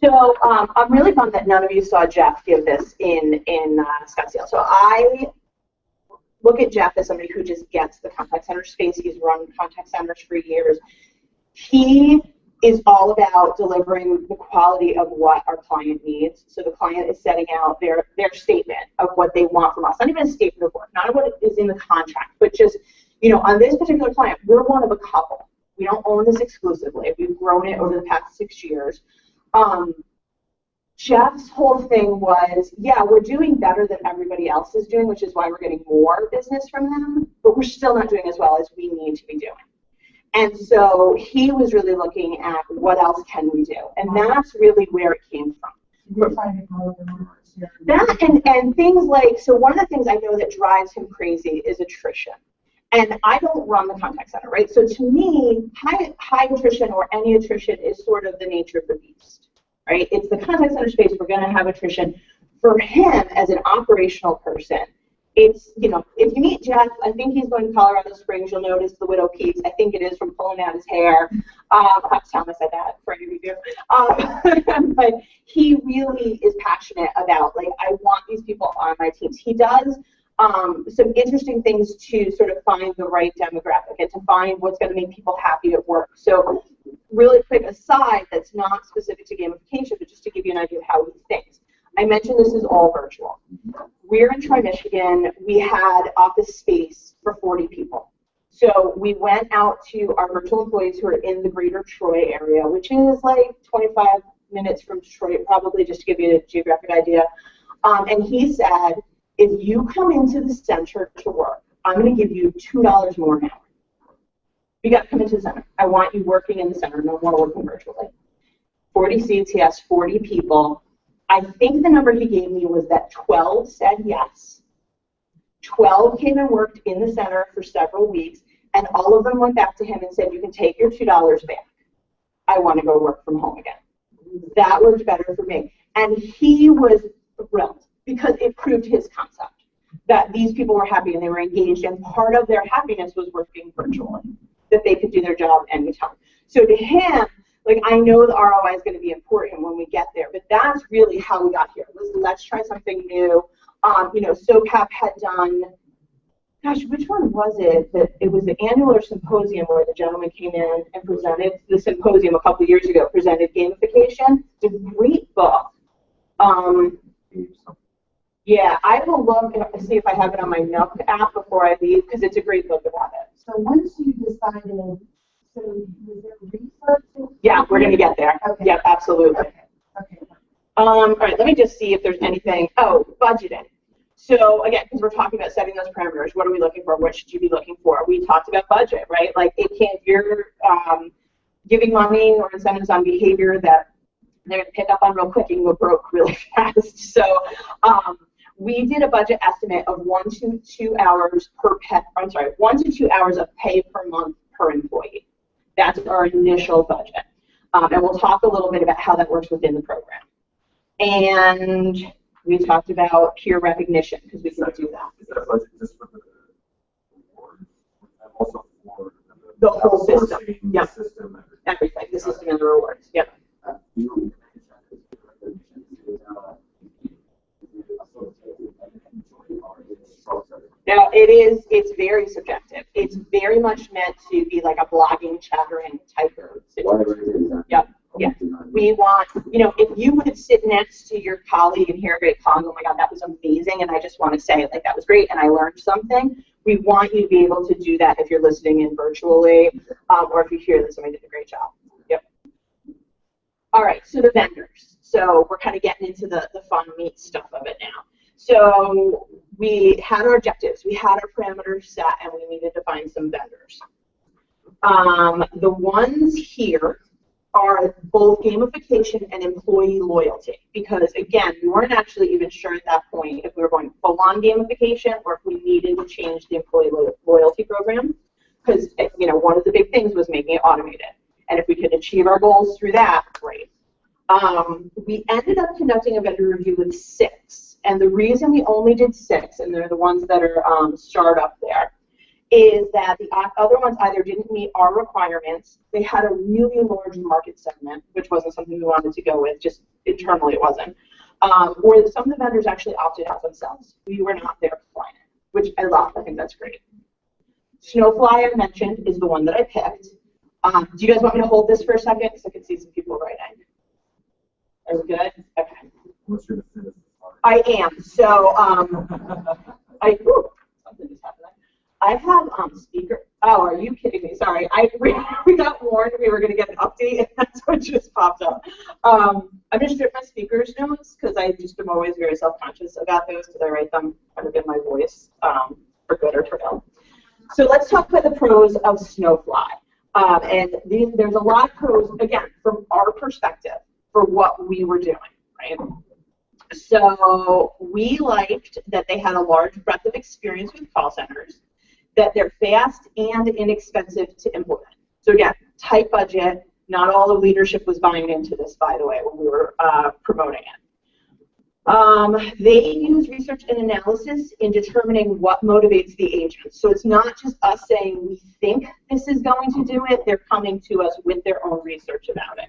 Speaker 2: So I'm really bummed that none of you saw Jeff give this in Scottsdale. So look at Jeff as somebody who just gets the contact center space. He's run contact centers for years. He is all about delivering the quality of what our client needs. So the client is setting out their statement of what they want from us. Not even a statement of work, not what is in the contract, but just, you know, on this particular client, we're one of a couple. We don't own this exclusively. We've grown it over the past 6 years. Jeff's whole thing was, yeah, we're doing better than everybody else is doing, which is why we're getting more business from them, but we're still not doing as well as we need to be doing. And so he was really looking at what else can we do, and that's really where it came from. That and things like, so one of the things I know that drives him crazy is attrition. And I don't run the contact center, right? So to me, high attrition or any attrition is sort of the nature of the beast, right? It's the contact center space, we're going to have attrition. For him, as an operational person, it's, you know, if you meet Jeff, I think he's going to Colorado Springs, you'll notice the widow peaks. I think it is from pulling out his hair. I'll have to tell him I said that for any review. But he really is passionate about, like, I want these people on my teams. He does some interesting things to sort of find the right demographic and to find what's going to make people happy at work. So really quick aside that's not specific to gamification, but just to give you an idea of how he thinks. I mentioned this is all virtual. We're in Troy, Michigan. We had office space for 40 people. So we went out to our virtual employees who are in the greater Troy area, which is like 25 minutes from Detroit, probably, just to give you a geographic idea. And he said, if you come into the center to work, I'm going to give you $2 more an hour. You got to come into the center. I want you working in the center, no more working virtually. 40 seats, he has 40 people. I think the number he gave me was that 12 said yes. 12 came and worked in the center for several weeks, and all of them went back to him and said, you can take your $2 back. I want to go work from home again. That worked better for me. And he was thrilled because it proved his concept, that these people were happy and they were engaged, and part of their happiness was working virtually, that they could do their job anytime. So to him, like, I know the ROI is going to be important when we get there, but that's really how we got here. Let's try something new. You know, SOCAP had done, gosh, which one was it? That it was the annual symposium where the gentleman came in and presented the symposium a couple of years ago, presented Gamification. It's a great book. Yeah, I will look and see if I have it on my Nook app before I leave, because it's a great book about it.
Speaker 4: So once you decided, so was there research?
Speaker 2: Yeah, we're going to get there.
Speaker 4: Okay.
Speaker 2: Yeah, absolutely.
Speaker 4: Okay. Okay.
Speaker 2: All right, let me just see if there's anything. Oh, budgeting. So again, because we're talking about setting those parameters, what are we looking for? What should you be looking for? We talked about budget, right? Like, it can't, you're giving money or incentives on behavior that they're going to pick up on real quick and go broke really fast. So we did a budget estimate of 1 to 2 hours per pet. I'm sorry, 1 to 2 hours of pay per month per employee. That's our initial budget. And we'll talk a little bit about how that works within the program. And we talked about peer recognition, because we can do that.
Speaker 3: Is that budget just for the rewards? Also for
Speaker 2: The whole system. Yep.
Speaker 3: System,
Speaker 2: Everything. The system and the rewards. Yep. Now, it's very subjective. It's very much meant to be like a blogging, chattering type of situation. Yep. Yeah. We want, you know, if you would sit next to your colleague and hear a great talk, oh my God, that was amazing, and I just want to say, like, that was great, and I learned something. We want you to be able to do that if you're listening in virtually, or if you hear that somebody did a great job. Yep. All right, so the vendors. So we're kind of getting into the fun meat stuff of it now. So we had our objectives, we had our parameters set, and we needed to find some vendors. The ones here are both gamification and employee loyalty, because again, we weren't actually even sure at that point if we were going full-on gamification or if we needed to change the employee loyalty program, because, you know, one of the big things was making it automated, and if we could achieve our goals through that, great. We ended up conducting a vendor review with 6, and the reason we only did 6, and they're the ones that are starred up there, is that the other ones either didn't meet our requirements, they had a really large market segment, which wasn't something we wanted to go with, just internally it wasn't, or some of the vendors actually opted out themselves. We were not their client. which I love. I think that's great. Snowfly, I mentioned, is the one that I picked. Do you guys want me to hold this for a second? Because I can see some people writing. Are we good? Okay.
Speaker 3: Unless you're the citizen.
Speaker 2: I am. So, something just happened. I have speaker. Oh, are you kidding me? Sorry. We got warned we were going to get an update, and that's what just popped up. I'm going to strip my speakers notes because I just am always very self-conscious about those because I write them kind of in my voice, for good or for ill. So let's talk about the pros of Snowfly. And there's a lot of pros, again, from our perspective for what we were doing, right? So we liked that they had a large breadth of experience with call centers, that they're fast and inexpensive to implement. So again, tight budget. Not all the leadership was buying into this, by the way, when we were promoting it. They use research and analysis in determining what motivates the agents. So it's not just us saying we think this is going to do it. They're coming to us with their own research about it.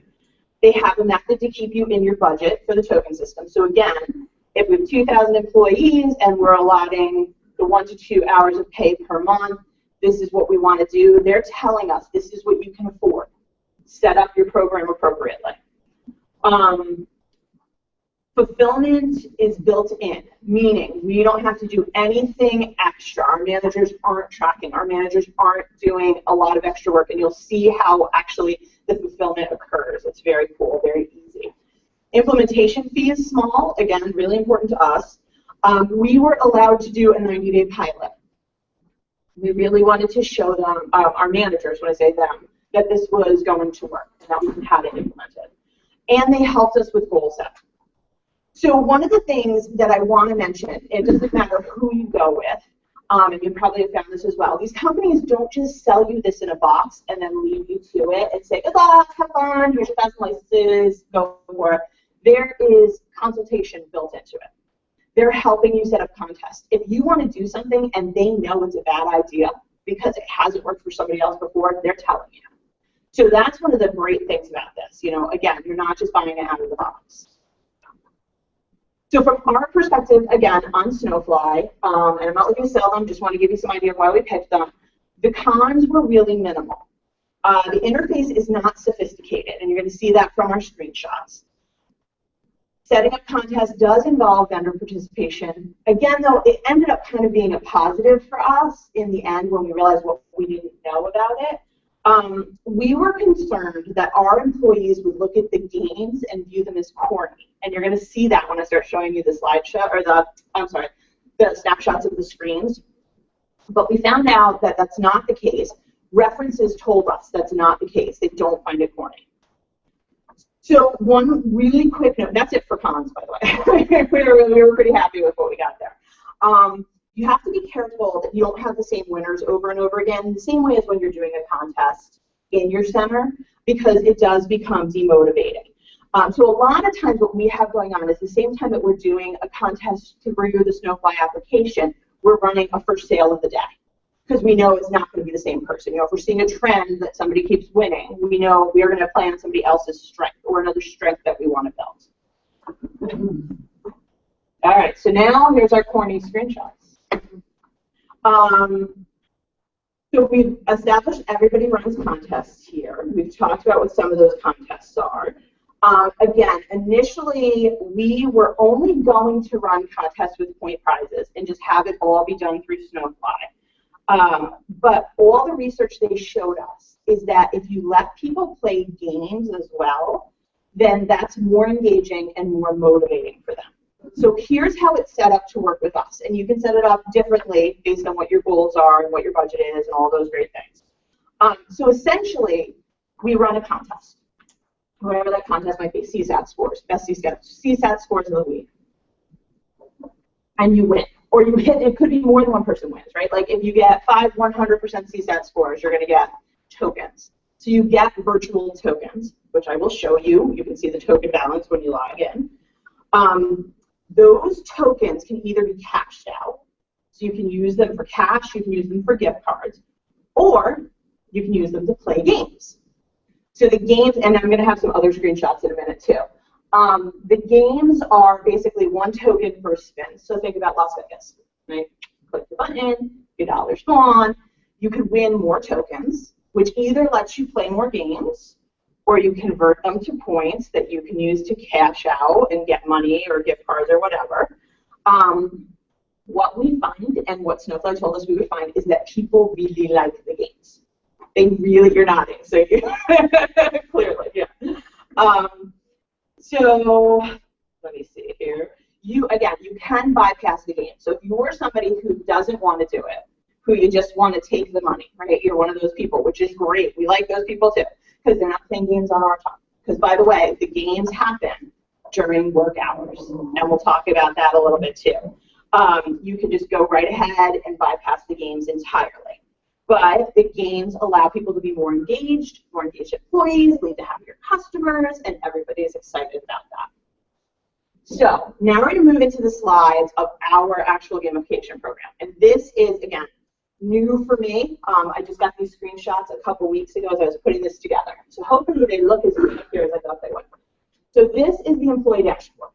Speaker 2: They have a method to keep you in your budget for the token system. So again, if we have 2,000 employees and we're allotting the 1 to 2 hours of pay per month, this is what we want to do. They're telling us this is what you can afford. Set up your program appropriately. Fulfillment is built in, meaning we don't have to do anything extra. Our managers aren't tracking. Our managers aren't doing a lot of extra work, and you'll see how actually the fulfillment occurs. It's very cool, very easy. Implementation fee is small, again, really important to us. We were allowed to do a 90-day pilot. We really wanted to show them, our managers, when I say them, that this was going to work and that we had it implemented. And they helped us with goal setting. So one of the things that I want to mention, it doesn't matter who you go with, and you probably have found this as well, these companies don't just sell you this in a box and then leave you to it and say, good luck, have fun, here's your 1,000 licenses, go for it. There is consultation built into it. They're helping you set up contests. If you want to do something and they know it's a bad idea because it hasn't worked for somebody else before, they're telling you. So that's one of the great things about this. You know, again, you're not just buying it out of the box. So from our perspective, again, on Snowfly, and I'm not looking to sell them, just want to give you some idea of why we picked them, the cons were really minimal. The interface is not sophisticated, and you're going to see that from our screenshots. Setting up contests does involve vendor participation. Again, though, it ended up kind of being a positive for us in the end when we realized what we didn't know about it. We were concerned that our employees would look at the games and view them as corny. And you're going to see that when I start showing you the slideshow, or the snapshots of the screens. But we found out that that's not the case. References told us that's not the case. They don't find it corny. So one really quick note, that's it for cons, by the way. we were pretty happy with what we got there. You have to be careful that you don't have the same winners over and over again, the same way as when you're doing a contest in your center, because it does become demotivating. So a lot of times what we have going on is the same time that we're doing a contest through the Snowfly application, we're running a first sale of the day, because we know it's not going to be the same person. You know, if we're seeing a trend that somebody keeps winning, we know we are going to play on somebody else's strength or another strength that we want to build. All right, so now here's our corny screenshots. So we've established everybody runs contests here. We've talked about what some of those contests are. Again, initially, we were only going to run contests with point prizes and just have it all be done through Snowfly. But all the research they showed us is that if you let people play games as well, then that's more engaging and more motivating for them. So here's how it's set up to work with us. And you can set it up differently based on what your goals are and what your budget is and all those great things. So essentially, we run a contest. Whatever that contest might be, CSAT scores, best CSAT scores of the week. And you win. Or you hit, it could be more than one person wins, right? Like if you get 100% CSAT scores, you're going to get tokens. So you get virtual tokens, which I will show you. You can see the token balance when you log in. Those tokens can either be cashed out, so you can use them for cash, you can use them for gift cards, or you can use them to play games. So the games, and I'm going to have some other screenshots in a minute too. The games are basically one token per spin. So think about Las Vegas, right? click the button, your dollar's gone. You could win more tokens, which either lets you play more games, or you convert them to points that you can use to cash out and get money or gift cards or whatever. What we find, and what Snowflake told us we would find, is that people really like the games. They really, you're nodding, so you clearly, yeah. So let me see here. You can bypass the game. So if you're somebody who doesn't want to do it, who you just want to take the money, right? You're one of those people, which is great. We like those people too, because they're not playing games on our time. Because by the way, the games happen during work hours, and we'll talk about that a little bit too. You can just go right ahead and bypass the games entirely. But the games allow people to be more engaged employees, lead to happier customers, and everybody is excited about that. So now we're going to move into the slides of our actual gamification program. And this is, again, new for me. I just got these screenshots a couple weeks ago as I was putting this together. So hopefully they look as good here as I thought they would. So this is the employee dashboard.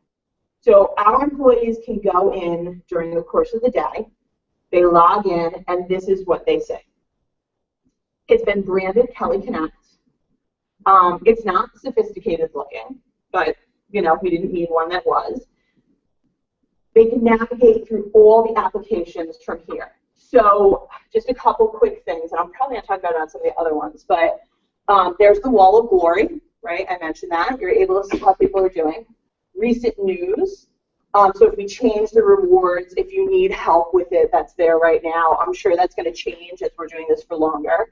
Speaker 2: So our employees can go in during the course of the day, they log in, and this is what they say. It's been branded Kelly Connect. It's not sophisticated looking, but you know, we didn't need one that was. They can navigate through all the applications from here. So just a couple quick things, and I'm probably going to talk about it on some of the other ones, but there's the wall of glory, right? I mentioned that. You're able to see how people are doing. Recent news. So if we change the rewards, if you need help with it, that's there right now. I'm sure that's going to change as we're doing this for longer.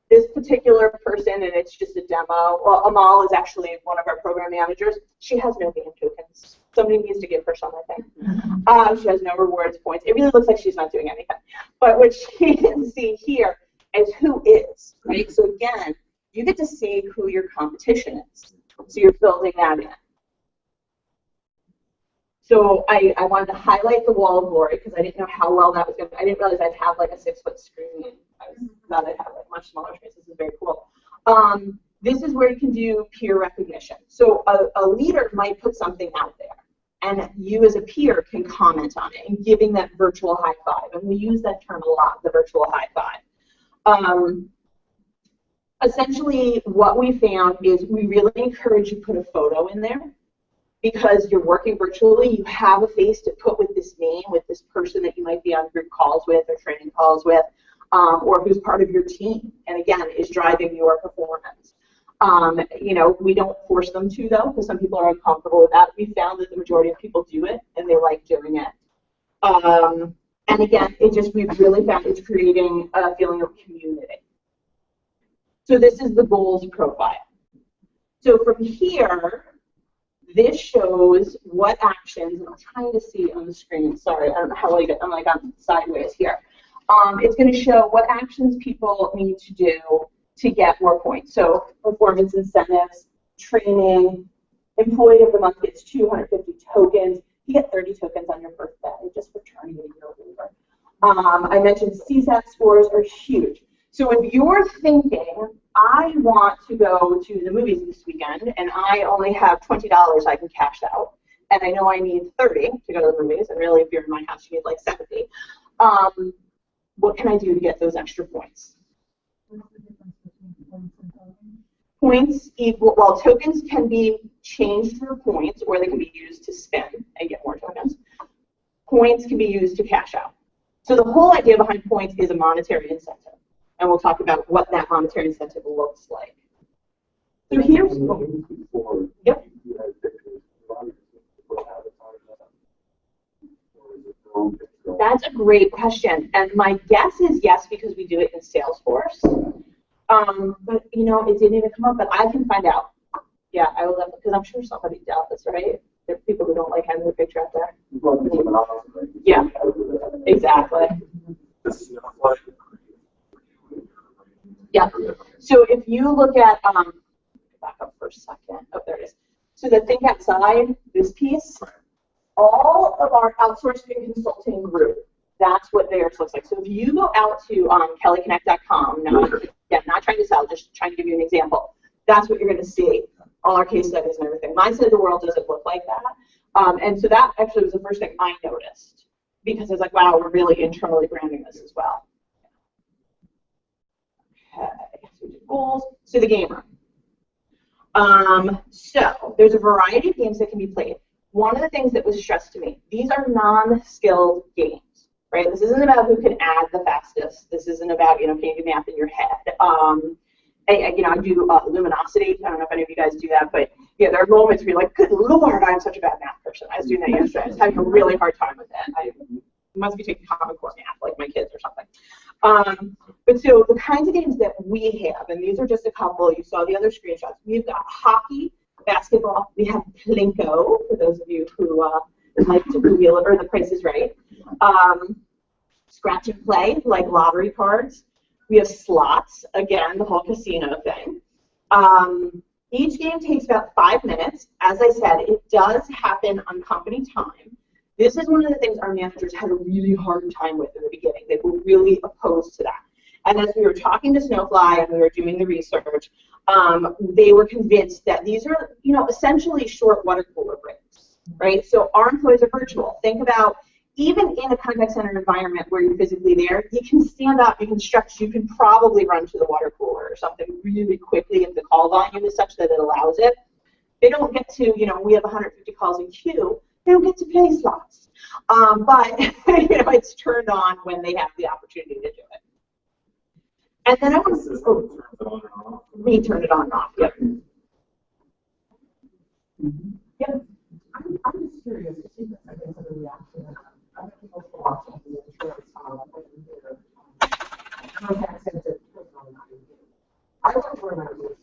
Speaker 2: This particular person, and it's just a demo, well, Amal is actually one of our program managers. She has no game tokens. Somebody needs to give her some, I think. She has no rewards points. It really looks like she's not doing anything. But what she can see here is who is, right? So again, you get to see who your competition is. So you're building that in. So I wanted to highlight the wall of glory because I didn't know how well that was going to, I didn't realize I'd have like a 6-foot screen. I thought I'd have like much smaller screens. This is very cool. This is where you can do peer recognition. So a leader might put something out there, and you as a peer can comment on it and giving that virtual high five. And we use that term a lot, the virtual high five. Essentially, what we found is we really encourage you to put a photo in there. Because you're working virtually, you have a face to put with this name, with this person that you might be on group calls with or training calls with, or who's part of your team, and again, is driving your performance. You know, we don't force them to, though, because some people are uncomfortable with that. We found that the majority of people do it, and they like doing it. And again, we've really found it's creating a feeling of community. So this is the goals profile. So from here, this shows what actions, and I'm trying to see on the screen, sorry, I don't know how well you get, I'm like on sideways here. It's going to show what actions people need to do to get more points. So performance incentives, training, employee of the month gets 250 tokens. You get 30 tokens on your birthday just for turning in your over. I mentioned CSAT scores are huge. So if you're thinking, I want to go to the movies this weekend, and I only have $20 I can cash out, and I know I need 30 to go to the movies, and really if you're in my house, you need like 70. What can I do to get those extra points?
Speaker 4: What's the difference between points and tokens?
Speaker 2: Points equal, well, tokens can be changed for points, or they can be used to spend and get more tokens. Points can be used to cash out. So the whole idea behind points is a monetary incentive. And we'll talk about what that monetary incentive looks like. So here's, yep. That's a great question. And my guess is yes, because we do it in Salesforce. But, you know, it didn't even come up, but I can find out. Yeah, I will, because I'm sure somebody dealt this, right? There are people who don't like having the picture out there. Yeah, exactly. Yeah. So if you look at, back up for a second. Oh, there it is. So the think outside, this piece, all of our outsourcing and consulting group, that's what theirs looks like. So if you go out to kellyconnect.com, not trying to sell, just trying to give you an example, that's what you're going to see, all our case studies and everything. My side of the world doesn't look like that. And so that actually was the first thing I noticed, because it's like, wow, we're really internally branding this as well. Okay, so we did goals. So the game room. So there's a variety of games that can be played. One of the things that was stressed to me, these are non-skilled games, right? This isn't about who can add the fastest. This isn't about, can you do math in your head? I do luminosity. I don't know if any of you guys do that, but yeah, there are moments where you're like, good Lord, I'm such a bad math person. I was doing that yesterday. I was having a really hard time with it. I must be taking Common Core math, like my kids or something. But so the kinds of games that we have, and these are just a couple, you saw the other screenshots. We've got hockey, basketball, we have Plinko, for those of you who like to Google it, or The Price is Right. Scratch and play, like lottery cards. We have slots, again, the whole casino thing. Each game takes about 5 minutes. As I said, it does happen on company time. This is one of the things our managers had a really hard time with in the beginning. They were really opposed to that. And as we were talking to Snowfly and we were doing the research, they were convinced that these are, essentially short water cooler breaks, right? So our employees are virtual. Think about, even in a contact center environment where you're physically there, you can stand up, you can stretch, you can probably run to the water cooler or something really quickly if the call volume is such that it allows it. They don't get to, we have 150 calls in queue, they don't get to play slots. But, it's turned on when they have the opportunity to do it. And then I want to, we turn it on and off, yep. Yep.
Speaker 4: I'm just curious, it seems like I guess a reaction. Other people's philosophy is insurance contact center. I went to my business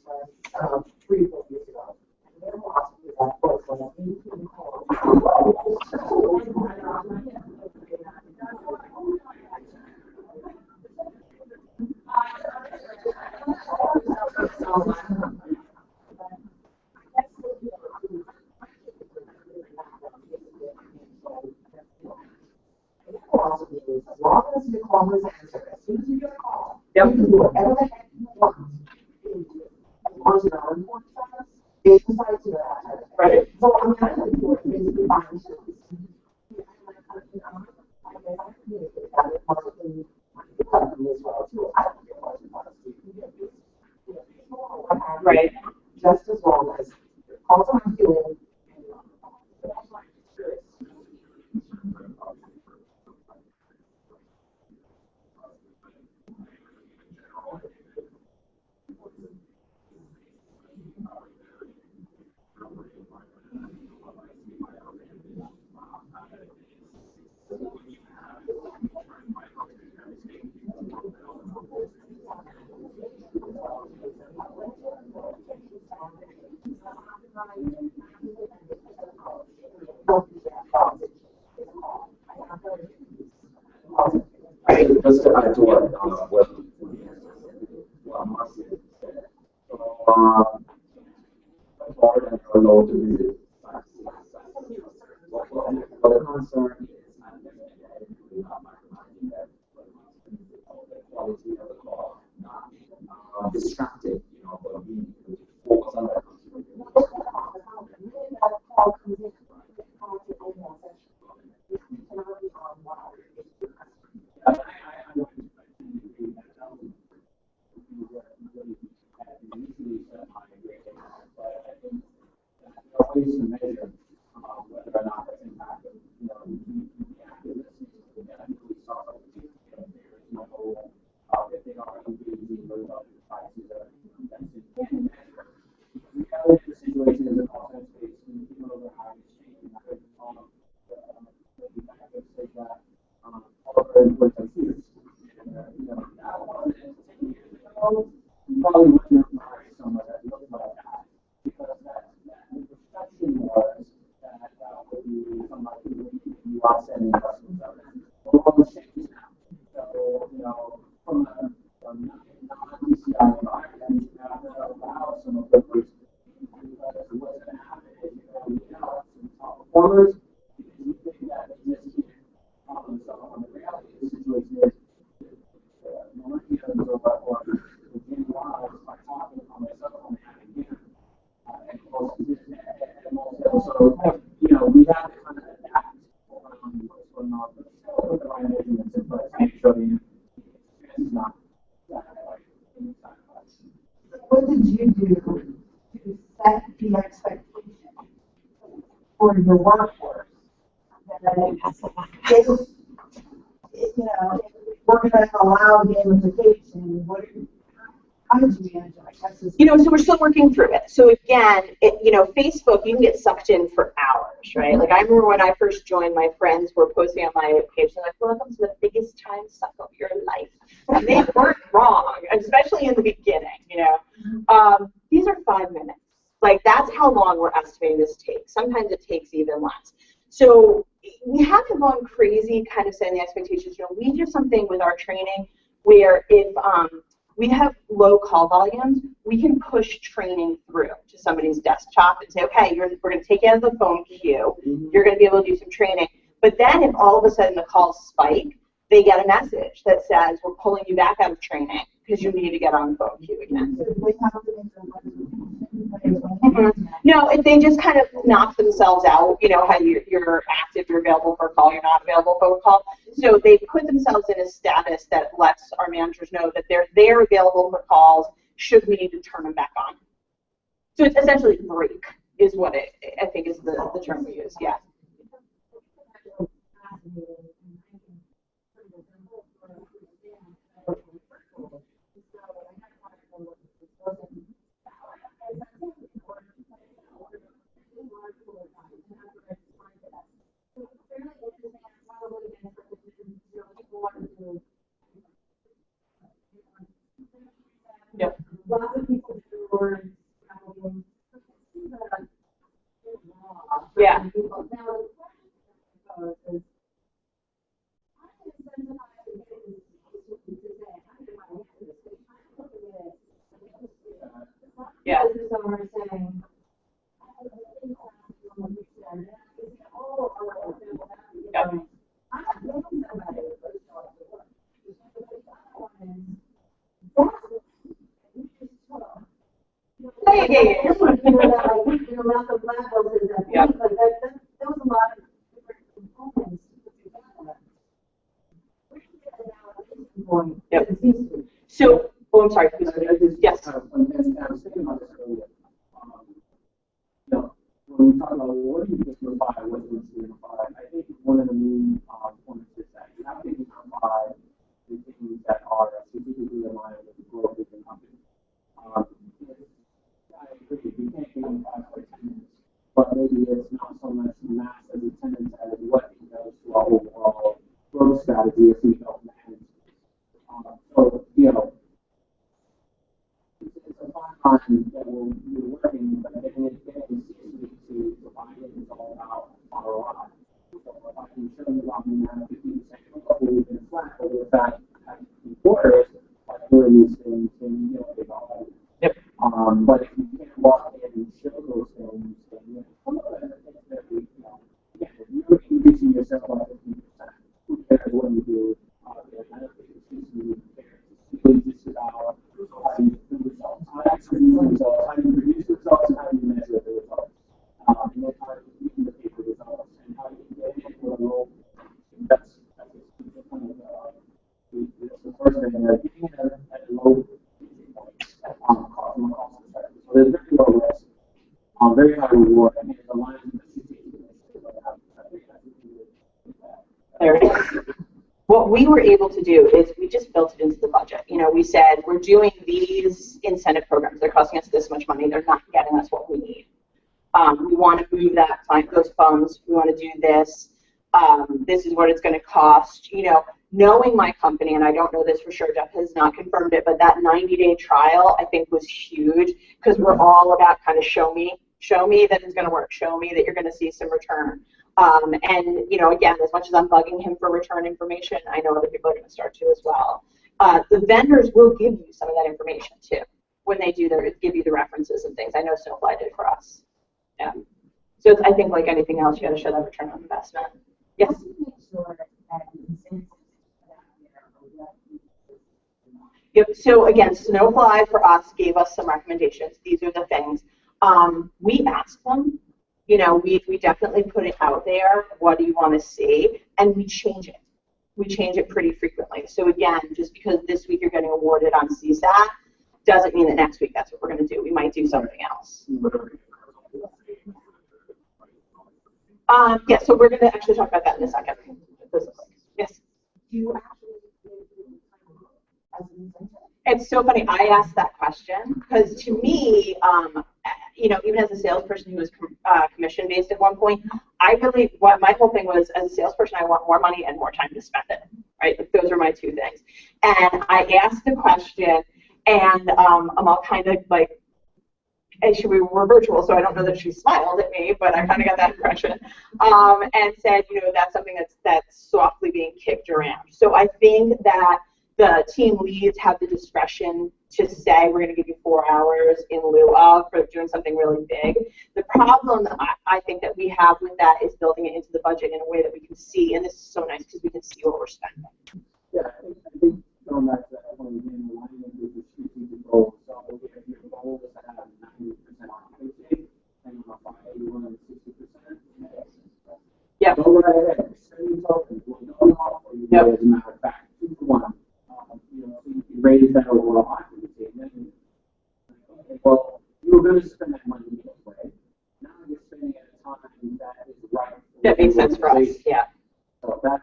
Speaker 4: 3 or 4 years ago, and their philosophy is that folks when you can call. As long as the call is answered, as soon as you get a call,
Speaker 2: yep.
Speaker 4: You can do whatever the heck you want. As long as you're not important service, it's decided to that.
Speaker 2: Right.
Speaker 4: So I'm kind of doing basically buying insurance. I communicate that with marketing company as well too. I don't get much honestly.
Speaker 2: Right.
Speaker 4: Just as long as calls I'm doing.
Speaker 3: Just to add to what Marcy said, hard and low to visit. But the concern is not micromanaging that the quality of the call, not distracted, but being able to focus on that. Ways to measure whether or not that's impacted. If they are engaging with other devices that measure. The other situation is an offense space when people over how it's changing. I heard the backup say that all of our employees are peers. That was 10 years ago. You probably wouldn't have hired someone that looked like that because the perception was that would be somebody who you are sending customers out. The world has changed now. So, from a non-PCI environment, you have to allow some of those because what's going to happen is we have some top performers because we think that they just can't problem solve. And the reality of the situation is millennials or the Gen Ys are talking on their cell phone having dinner. So, we have to kind of adapt around what's going on with the
Speaker 4: for your workforce. We're going to allow gamification. How did you manage it?
Speaker 2: So we're still working through it. So again, Facebook, you can get sucked in for hours, right? Like I remember when I first joined, my friends were posting on my page, they're like, welcome to the biggest time suck of your life. And they weren't wrong, especially in the beginning, These are 5 minutes. Like that's how long we're estimating this takes. Sometimes it takes even less. So we haven't gone crazy kind of setting the expectations. We do something with our training where if we have low call volumes, we can push training through to somebody's desktop and say, okay, we're going to take you out of the phone queue. You're going to be able to do some training. But then if all of a sudden the calls spike, they get a message that says, we're pulling you back out of training because you need to get on the phone queue again. No, if they just kind of knock themselves out, how you're active, you're available for a call, you're not available for a call. So they put themselves in a status that lets our managers know that they're available for calls should we need to turn them back on. So it's essentially break is what I think is the term we use, yeah. Yep.
Speaker 4: Lots of people do words.
Speaker 2: Yeah. Yeah. Yep. Yep. So, I'm sorry. Yes.
Speaker 3: When we talk about what do you justify, what do you justify, I think one of the main points is that you have to identify the things that are strategically aligned with the growth of the company. I agree, you can't gamify for attendance, but maybe it's not so much mass as attendance as what it does to our overall growth strategy if we don't manage it. So, it's a fine line that we're working, but getting it to buy-in is all about ROI. So if I can show you I'm going to have 50% of we've been flat over the fact that quarters are doing these things and they all.
Speaker 1: Yep.
Speaker 3: But if you can't walk in and show those things, then some of the things that we, again, if you're increasing yourself by 50%, who cares what you do? I don't think it's just really fair. It's really just about how you do results. How you produce results, and how you measure the results. And then how you communicate the results, and how you get it to a role. That's kind of the first thing. Getting it at a low point from a cost perspective. So there's very low risk, very high reward, and it aligns with the strategic initiative.
Speaker 2: What we were able to do is we just built it into the budget. We said we're doing these incentive programs. They're costing us this much money. They're not getting us what we need. We want to move those funds. We want to do this. This is what it's going to cost. Knowing my company, and I don't know this for sure, Jeff has not confirmed it, but that 90-day trial I think was huge because we're all about kind of show me that it's going to work. Show me that you're going to see some return. And again, as much as I'm bugging him for return information, I know other people are going to start to as well. The vendors will give you some of that information too when they give you the references and things. I know Snowfly did for us. Yeah. So I think like anything else, you got to show that return on investment. Yes. Yep. So again, Snowfly for us gave us some recommendations. These are the things. We asked them. We definitely put it out there. What do you want to see? And we change it. We change it pretty frequently. So again, just because this week you're getting awarded on CSAT doesn't mean that next week that's what we're going to do. We might do something else. Yeah, so we're going to actually talk about that in a second. Yes.
Speaker 4: Do you actually do as an incentive?
Speaker 2: It's so funny. I asked that question because to me, you know, even as a salesperson who was commission based at one point, what my whole thing was, as a salesperson, I want more money and more time to spend it. Right? Like, those are my two things. And I asked the question, and I'm all kind of like, and we were virtual, so I don't know that she smiled at me, but I kind of got that impression, and said, you know, that's something that's softly being kicked around. So I think that the team leads have the discretion to say, we're going to give you 4 hours in lieu of for doing something really big. The problem I think that we have with that is building it into the budget in a way that we can see, and this is so nice because we can see what we're spending.
Speaker 3: Yeah, I think going back to that one again, aligning with the strategic goals. So if your goal is to have 90% occupancy, and you're on 81 and 60%,
Speaker 2: yeah,
Speaker 3: go right ahead. Send tokens. We'll go off for you as a matter of fact. 2 to 1. You know, so you can raise that overall occupancy. And then, okay, well, you were going to spend that money anyway. Now you're spending it at a time that is right.
Speaker 2: That makes sense for us. Yeah.
Speaker 3: So that's,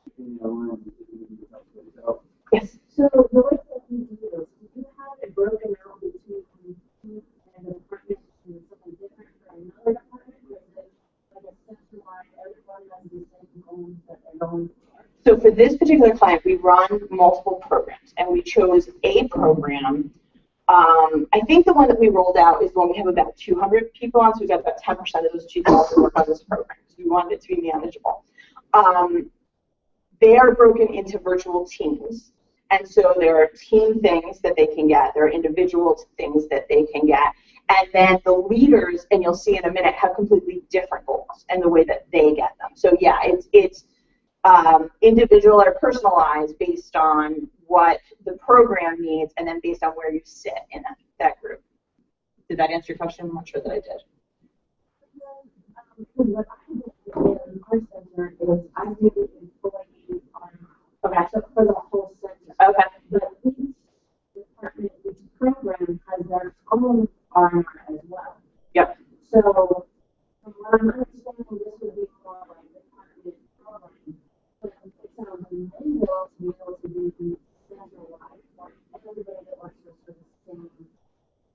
Speaker 3: keeping the line. So,
Speaker 2: yes.
Speaker 4: So the way that you do this, do you have it broken out between an department and something different for another department? Or is it like a centralized, everyone has the same goals that they're going for?
Speaker 2: So for this particular client, we run multiple programs, and we chose a program. I think the one that we rolled out is the one we have about 200 people on, so we've got about 10% of those 2,000 work on this program. So we wanted it to be manageable. They are broken into virtual teams. And so there are team things that they can get. There are individual things that they can get. And then the leaders, and you'll see in a minute, have completely different goals and the way that they get them. So yeah, it's individual or personalized based on what the program needs and then based on where you sit in that group. Did that answer your question? I'm not sure that I did.
Speaker 4: What I do in our center is I do employee RMR.
Speaker 2: Okay.
Speaker 4: So for the whole center.
Speaker 2: Okay.
Speaker 4: But each department, each program has their own RMR as well.
Speaker 2: Yep.
Speaker 4: So from what I'm understanding, this would be more like department program. But it sounds amazing to be able to be centralized for everybody that works with the same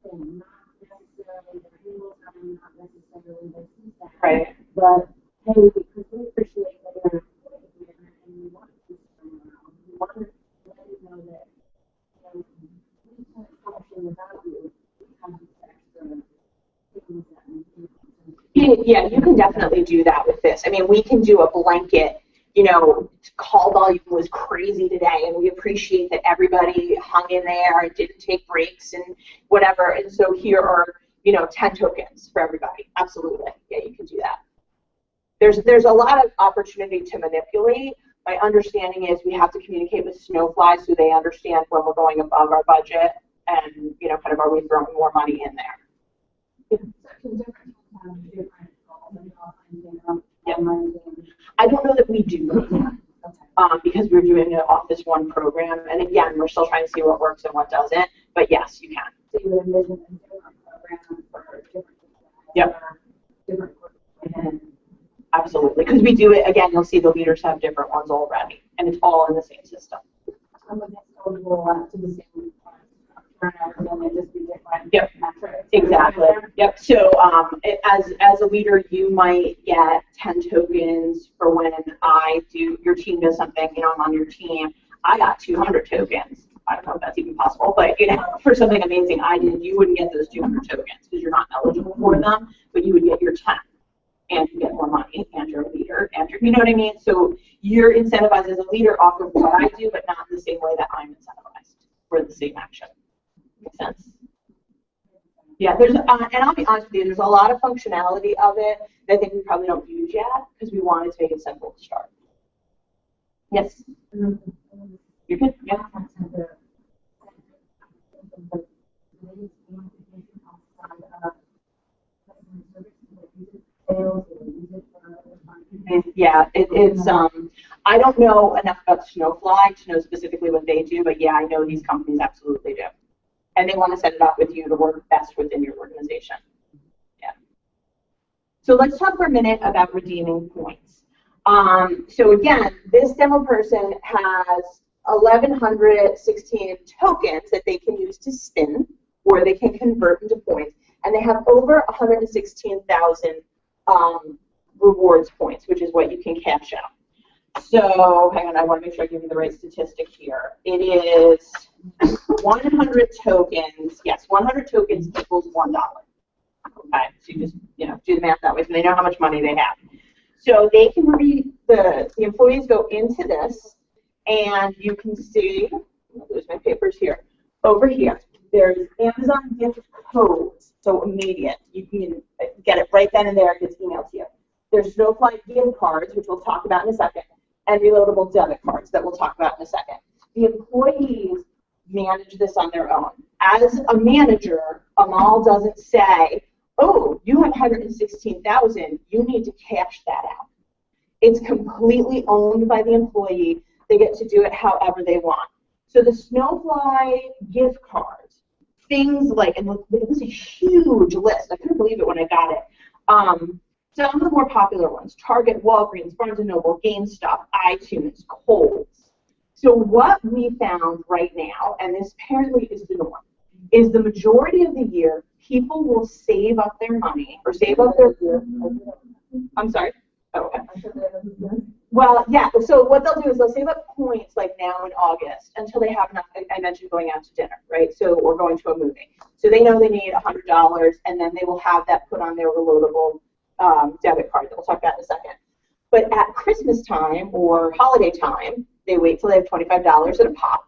Speaker 4: thing. Not necessarily their handles, not necessarily their CSAT.
Speaker 2: Right.
Speaker 4: But hey, because we appreciate that you're employed here and we want to turn around. We want to let you know that, you know, we can't function without you. We have these extra things that we do.
Speaker 2: Yeah, you can definitely do that with this. I mean, we can do a blanket, you know, call volume was crazy today, and we appreciate that everybody hung in there and didn't take breaks and whatever. And so here are, you know, 10 tokens for everybody. Absolutely. Yeah, you can do that. There's a lot of opportunity to manipulate. My understanding is we have to communicate with Snowfly so they understand when we're going above our budget and, you know, kind of are we throwing more money in there. I don't know that we do because we're doing it off this one program. And again, we're still trying to see what works and what doesn't. But yes, you can.
Speaker 4: So you would envision a different program for different people.
Speaker 2: Yep.
Speaker 4: Different and
Speaker 2: absolutely. Because we do it, again, you'll see the leaders have different ones already. And it's all in the same system.
Speaker 4: some of it's eligible to the same turnover, and they just be different
Speaker 2: Yep.
Speaker 4: metrics.
Speaker 2: Exactly. Yep. So as a leader, you might get 10 tokens for when your team does something, you know, I'm on your team. I got 200 tokens. I don't know if that's even possible, but, you know, for something amazing I did, you wouldn't get those 200 tokens because you're not eligible for them, but you would get your 10. And you get more money, and you're a leader, and you know what I mean? So you're incentivized as a leader off of what I do, but not in the same way that I'm incentivized for the same action. Make sense? Yeah, and I'll be honest with you, there's a lot of functionality of it that I think we probably don't use yet because we wanted to make it simple to start. Yes? You're good? Yeah. Yeah, it's I don't know enough about Snowfly to know specifically what they do, but yeah, I know these companies absolutely do. And they want to set it up with you to work best within your organization. Yeah. So let's talk for a minute about redeeming points. So again, this demo person has 1,116 tokens that they can use to spin, or they can convert into points, and they have over 116,000 rewards points, which is what you can cash out. So, hang on, I want to make sure I give you the right statistic here. It is 100 tokens. Yes, 100 tokens equals $1. Okay, so you just do the math that way, so they know how much money they have. So they can the employees go into this, and you can see. I'll lose my papers here. Over here, there's Amazon gift codes, so immediate. You can get it right then and there. It gets emailed to you. There's Snowfly gift cards, which we'll talk about in a second, and reloadable debit cards that we'll talk about in a second. The employees manage this on their own. As a manager, Amal doesn't say, oh, you have 116,000, you need to cash that out. It's completely owned by the employee. They get to do it however they want. So the Snowfly gift cards, things like, and it was a huge list. I couldn't believe it when I got it. Some of the more popular ones, Target, Walgreens, Barnes & Noble, GameStop, iTunes, Kohl's. So what we found right now, and this apparently is the norm, is the majority of the year, people will save up their money, or save up their, I'm sorry? Oh, okay. Well, yeah, so what they'll do is they'll save up points like now in August until they have enough. I mentioned going out to dinner, right? So, or going to a movie. So they know they need $100, and then they will have that put on their reloadable debit card that we'll talk about in a second. But at Christmas time or holiday time, they wait till they have $25 at a pop.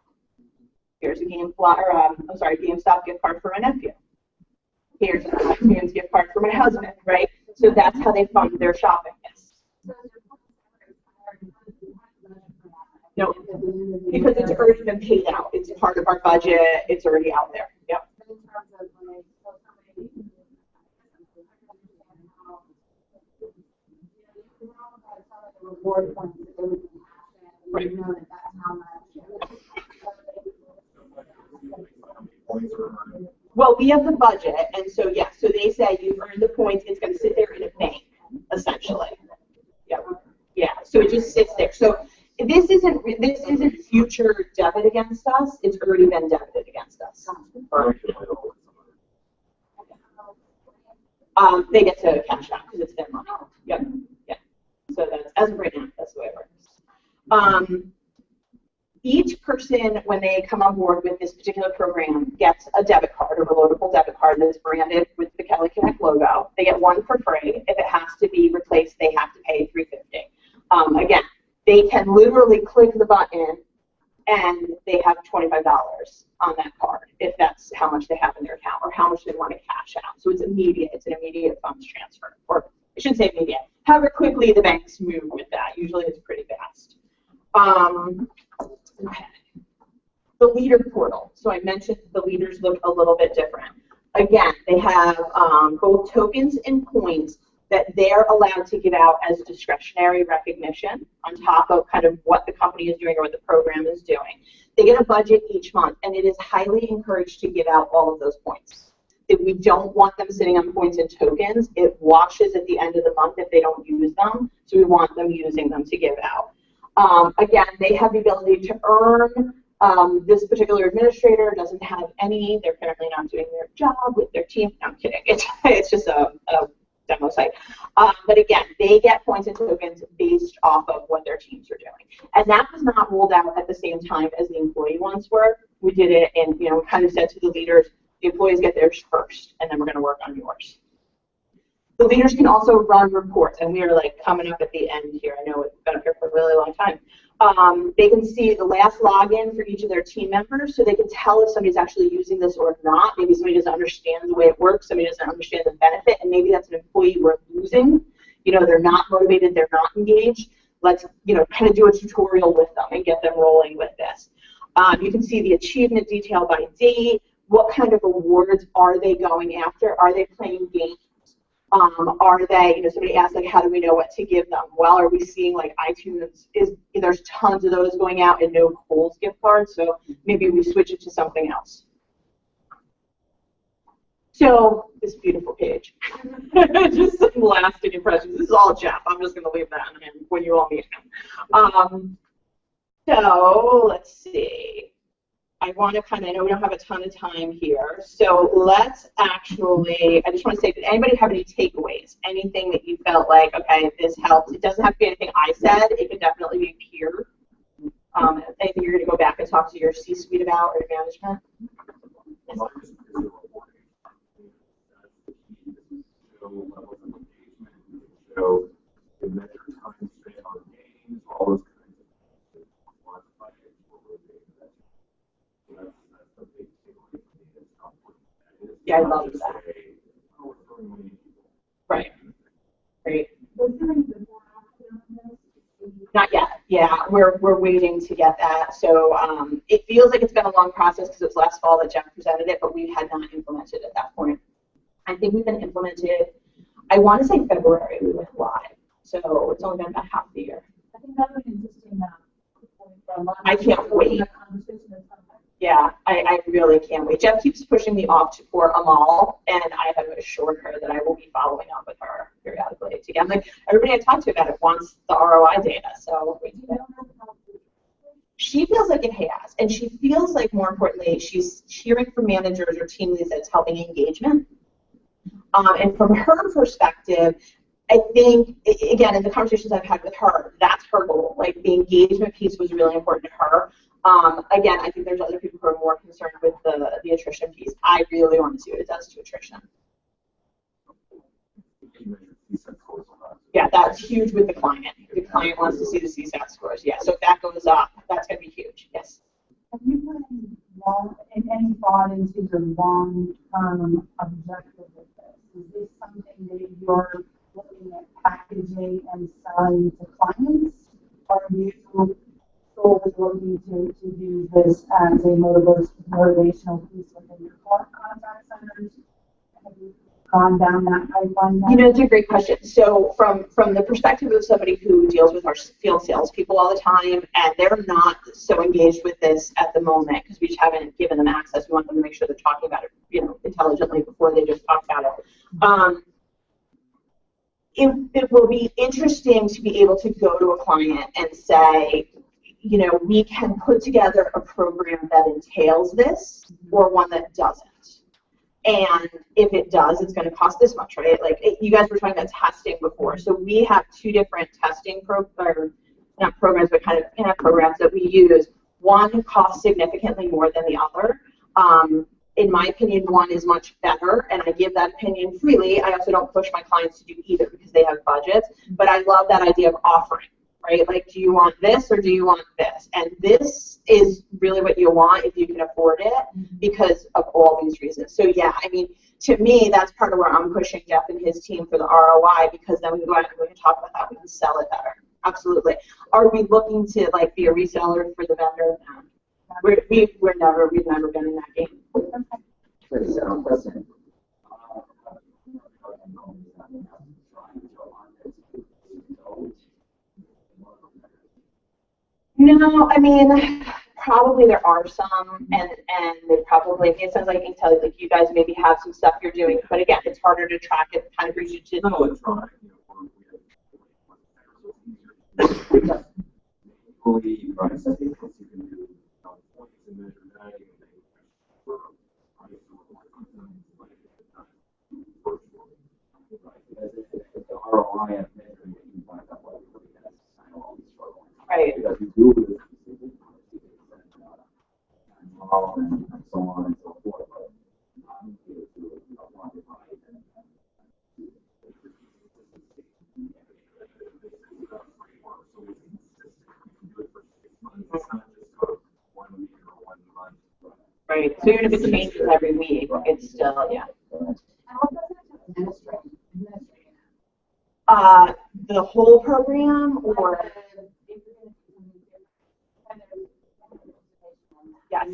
Speaker 2: Here's a GameStop gift card for my nephew. Here's an iTunes gift card for my husband, right? So that's how they fund their shopping. Yes. No, because it's already been paid out. It's part of our budget. It's already out there. Yep. Right. Well, we have the budget, and so yeah, so they say you've earned the points. It's going to sit there in a bank, essentially. Yeah, yeah. So it just sits there. So this isn't future debit against us. It's already been debited against us. They get to cash out because it's their money. Yep. Yeah. So that's as of right now. That's the way it works. Each person, when they come on board with this particular program, gets a debit card, a reloadable debit card that's branded with the Kelly Connect logo. They get one for free. If it has to be replaced, they have to pay $350. Again, they can literally click the button and they have $25 on that card if that's how much they have in their account or how much they want to cash out. So it's immediate. It's an immediate funds transfer. Or I shouldn't say immediate. However quickly the banks move with that. Usually it's pretty fast. The leader portal. So I mentioned the leaders look a little bit different. Again, they have both tokens and points that they're allowed to give out as discretionary recognition on top of kind of what the company is doing or what the program is doing. They get a budget each month, and it is highly encouraged to give out all of those points. If we don't want them sitting on points and tokens, it washes at the end of the month if they don't use them, so we want them using them to give out. Again, they have the ability to earn. This particular administrator doesn't have any. They're apparently not doing their job with their team. No, I'm kidding. It's just a demo site. But again, they get points and tokens based off of what their teams are doing. And that was not rolled out at the same time as the employee ones were. We did it and, kind of said to the leaders, the employees get theirs first, and then we're going to work on yours. The leaders can also run reports, and we are like coming up at the end here. I know we've been up here for a really long time. They can see the last login for each of their team members, so they can tell if somebody's actually using this or not. Maybe somebody doesn't understand the way it works, somebody doesn't understand the benefit, and maybe that's an employee we're losing. They're not motivated, they're not engaged. Let's, kind of do a tutorial with them and get them rolling with this. You can see the achievement detail by date. What kind of awards are they going after? Are they playing games? Are they, somebody asked, like, how do we know what to give them? Well, are we seeing, like, iTunes, there's tons of those going out and no Kohl's gift cards, so maybe we switch it to something else. So this beautiful page, just some lasting impressions. This is all Jeff. I'm just going to leave that on him when you all meet him. So let's see. I want to I know we don't have a ton of time here, so let's actually, I just want to say, did anybody have any takeaways? Anything that you felt like, okay, this helped? It doesn't have to be anything I said. It could definitely be peer. Anything you're going to go back and talk to your C-suite about or your management?
Speaker 3: So the measure time spent on games, all those kinds of things, quantify it for that. So that's the big takeaway for me. It's not what that is.
Speaker 2: Yeah, I love that.
Speaker 3: Oh, it's so many people.
Speaker 2: Right. Great.
Speaker 4: Was there any before on this?
Speaker 2: Not yet. Yeah, we're waiting to get that. So it feels like it's been a long process because it was last fall that Jeff presented it, but we had not implemented at that point. I think we've been implemented, I want to say February we went live. So it's only been about half the year.
Speaker 4: I think that was an interesting
Speaker 2: I can't wait. Yeah, I really can't wait. Jeff keeps pushing me off for Amal, and I have assured her that I will be following up with her periodically. Again, like everybody I talk to about it wants the ROI data, so she feels like it has, and she feels like more importantly, she's hearing from managers or team leads that it's helping engagement. And from her perspective, I think, again, in the conversations I've had with her, that's her goal. Like the engagement piece was really important to her. Again, I think there's other people who are more concerned with the attrition piece. I really want to see what it does to attrition. Yeah, that's huge with the client. The client wants to see the CSAT scores. Yeah, so if that goes up, that's going to be huge. Yes.
Speaker 4: Have you put any thought into the long-term objective of this? Is this something that you're looking at packaging and selling to clients? Or are you solely looking to use this as a motivational piece within your contact centers? Have you gone down that pipeline?
Speaker 2: You know, it's a great question. So from the perspective of somebody who deals with our field salespeople all the time, and they're not so engaged with this at the moment because we just haven't given them access. We want them to make sure they're talking about it, you know, intelligently before they just talk about it. It will be interesting to be able to go to a client and say, you know, we can put together a program that entails this or one that doesn't. And if it does, it's going to cost this much, right? Like you guys were talking about testing before. So we have two different testing not programs, but kind of programs that we use. One costs significantly more than the other. In my opinion, one is much better, and I give that opinion freely. I also don't push my clients to do either because they have budgets, but I love that idea of offering, right? Like, do you want this or do you want this? And this is really what you want if you can afford it because of all these reasons. So yeah, I mean, to me, that's part of where I'm pushing Jeff and his team for the ROI because then we can go out and we can talk about that. We can sell it better. Absolutely. Are we looking to like be a reseller for the vendor? No. We've never been in that game. No, I mean, probably there are some, and they probably, it sounds like I can tell you, like you guys maybe have some stuff you're doing, but again, it's harder to track it, kind of brings you to.
Speaker 3: No, it's not.
Speaker 2: Right.
Speaker 3: Because you do this, and so on and so forth.
Speaker 2: Right. So even if it changes every week, it's still, yeah. The whole program or? Yes.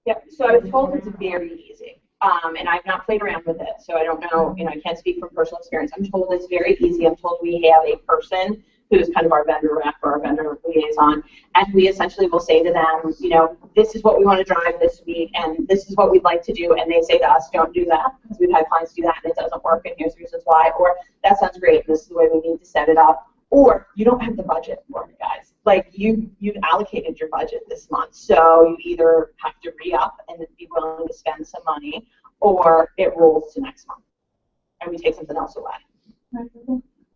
Speaker 2: Yep. So I was told it's very easy. And I've not played around with it, so I don't know, you know, I can't speak from personal experience. I'm told it's very easy. I'm told we have a person who's kind of our vendor rep or our vendor liaison, and we essentially will say to them, you know, this is what we want to drive this week, and this is what we'd like to do, and they say to us, don't do that, because we've had clients do that and it doesn't work, and here's reasons why, or that sounds great, this is the way we need to set it up, or you don't have the budget for it, guys. Like, you've allocated your budget this month, so you either have to re-up and be willing to spend some money, or it rolls to next month, and we take something else away.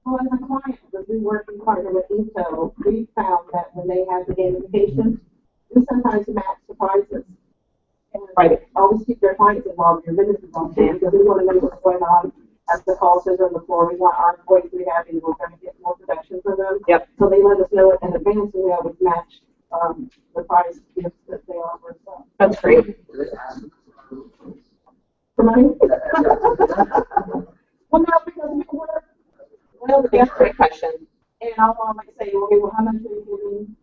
Speaker 4: Well, as a client, because we work in partner with ETO, we found that when they have the gamification, we sometimes match the prices. And
Speaker 2: right.
Speaker 4: Always keep their clients involved, your vendors involved too, because we want to know what's going on as the call center on the floor. We want our employees to be happy. We're going to get more production from them.
Speaker 2: Yep.
Speaker 4: So they let us know in advance, and we always match the price gifts that they offer. So.
Speaker 2: That's great.
Speaker 4: For money? Well, no, because we work. Well,
Speaker 2: That's a great question.
Speaker 4: And I'll always say, okay, well, how much are you giving